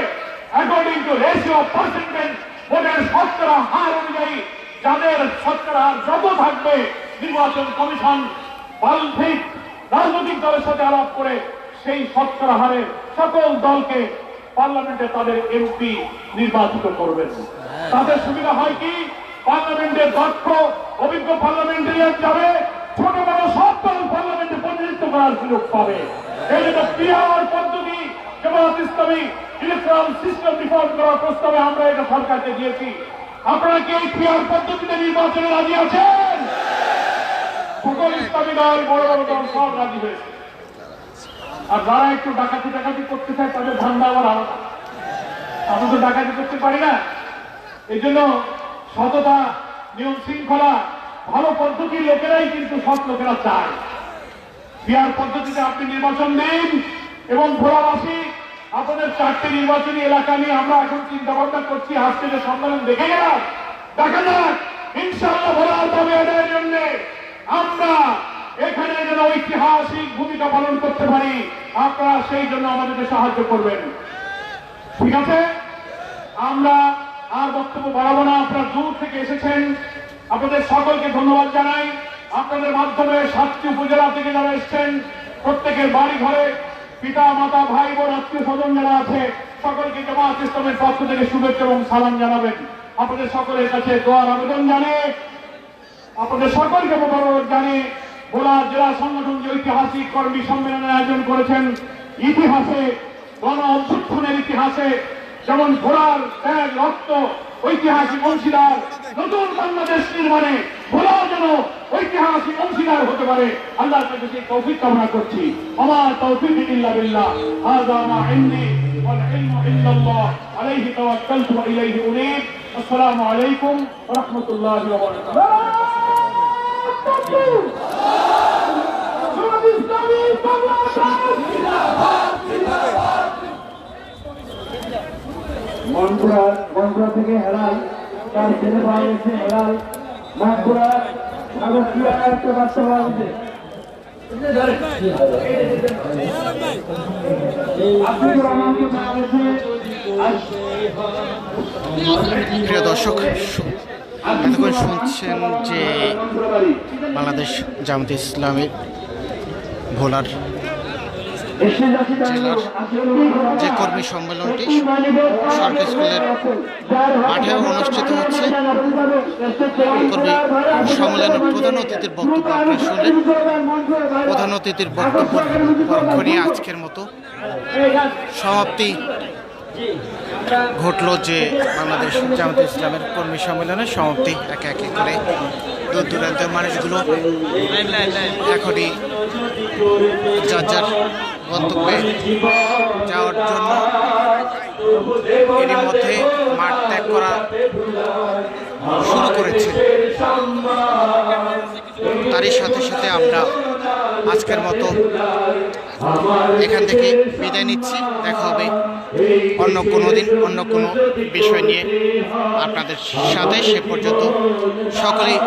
according to ratio of percentage ভোটের শতকরা হার অনুযায়ী যাদের শতকরা হার যত থাকবে, নির্বাচন কমিশন বাল্যিক রাজনৈতিক দলের সাথে আলাপ করে সেই শতকরা হারে সকল দলকে পার্লামেন্টে তাদের এমপি নির্বাচিত করবেন। তাতে সুবিধা হয় কি? পার্লামেন্টের দক্ষ অভিজ্ঞ পার্লামেন্টারিয়ান যাবে, ছোট বড় সব দল পার্লামেন্টে প্রতিনিধিত্ব করার সুযোগ পাবে। এই জন্য পিআর পদ্ধতি, Jamaat Islami electoral system reform করার প্রস্তাবে আমরা এটা সরকারকে দিয়েছি। আপনারা কি এই পিআর পদ্ধতিতে নির্বাচনে রাজি আছেন? সকল ইসলামী দল, বড় বড় দল সব রাজি হয়েছে। আর যারা একটু ডাকাতি ডাকাতি করতে চায় তাদের ধান্দা আবার আলাদা। আমরা তো ডাকাতি করতে পারি না। এই জন্য সততা, নিয়ম শৃঙ্খলা, ভালো পদ্ধতির লোকেরাই কিন্তু সৎ লোকেরা চায়। পিআর পদ্ধতিতে আপনি নির্বাচন দিন এবং ভোলাবাসী আপনাদের 4টি নির্বাচনী এলাকা নিয়ে আমরা এখন চিন্তা ভাবনা করছি। আজকে যে সম্মেলন দেখে গেলাম, দেখা যাক ইনশাআল্লাহ ভোলার দাবি আদায়ের জন্য আমরা এখানে যেন ঐতিহাসিক ভূমিকা পালন করতে পারি। আপনারা সেই জন্য আমাদেরকে সাহায্য করবেন, ঠিক আছে? আমরা আর বক্তব্য বাড়াবো না। আপনারা দূর থেকে এসেছেন, আপনাদের সকলকে ধন্যবাদ জানাই। আপনাদের মাধ্যমে 7টি উপজেলা থেকে যারা এসেছেন, প্রত্যেকের বাড়ি ঘরে পিতা মাতা, ভাই বোন, আত্মীয় স্বজন যারা আছে, সকলকে জামাত ইসলামের পক্ষ থেকে শুভেচ্ছা এবং সালাম জানাবেন। আপনাদের সকলের কাছে দোয়ার আবেদন জানিয়ে, আপনাদের সকলকে মোবারক জানিয়ে, ভোলা জেলা সংগঠন যে ঐতিহাসিক কর্মী সম্মেলনের আয়োজন করেছেন, ইতিহাসে, গণ অভ্যুত্থানের ইতিহাসে যেমন ভোলার ত্যাগ, রক্ত ঐতিহাসিক অংশীদার, নতুন বাংলাদেশ নির্মাণে ভোলাও যেন ঐতিহাসিক অংশীদার হতে পারে, আল্লাহর কাছে সেই তৌফিক কামনা করছি। আমার তৌফিক ইল্লা বিল্লাহ, হাযা মা ইনদি ওয়াল ইলমু ইল্লাল্লাহ, আলাইহি তাওয়াক্কালতু ওয়া ইলাইহি উনীব। আসসালামু আলাইকুম ওয়া রাহমাতুল্লাহি ওয়া বারাকাতুহু। মনপুরা থেকে হেলাল, তার ছেলে পাওয়া গেছে হেলাল, মনপুরা আগস্টিয়া একটা বাচ্চা পাওয়া গেছে। প্রিয় দর্শক, এতক্ষণ শুনছেন যে বাংলাদেশ জামাতে ইসলামী ভোলার জেলার যে কর্মী সম্মেলনটি সরকারি স্কুলের মাঠে অনুষ্ঠিত হচ্ছে। কর্মী সম্মেলনের প্রধান অতিথির বক্তব্য আপনারা শুনলেন। প্রধান অতিথির বক্তব্য পক্ষ নিয়ে আজকের মতো সমাপ্তি ঘটলো যে বাংলাদেশ জামায়াতে ইসলামের কর্মী সম্মেলনের সমাপ্তি। একে একে করে দূর দূরান্তের মানুষগুলো এখনই যার যার গন্তব্যে যাওয়ার জন্য এরই মধ্যে মাঠ ত্যাগ করা শুরু করেছে। তারই সাথে সাথে আমরা আজকের মতো এখান থেকে বিদায় নিচ্ছি। দেখা হবে অন্য কোনো দিন অন্য কোনো বিষয় নিয়ে আপনাদের সাথে। সে পর্যন্ত সকলেই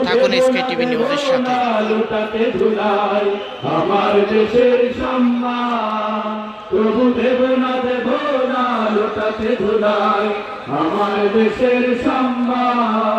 থাকুন স্কাই টিভি নিউজের সাথে। আমার দেশের সম্মান প্রভু দেব না দেব না লোটাতে ধুলাই। আমার দেশের সম্মান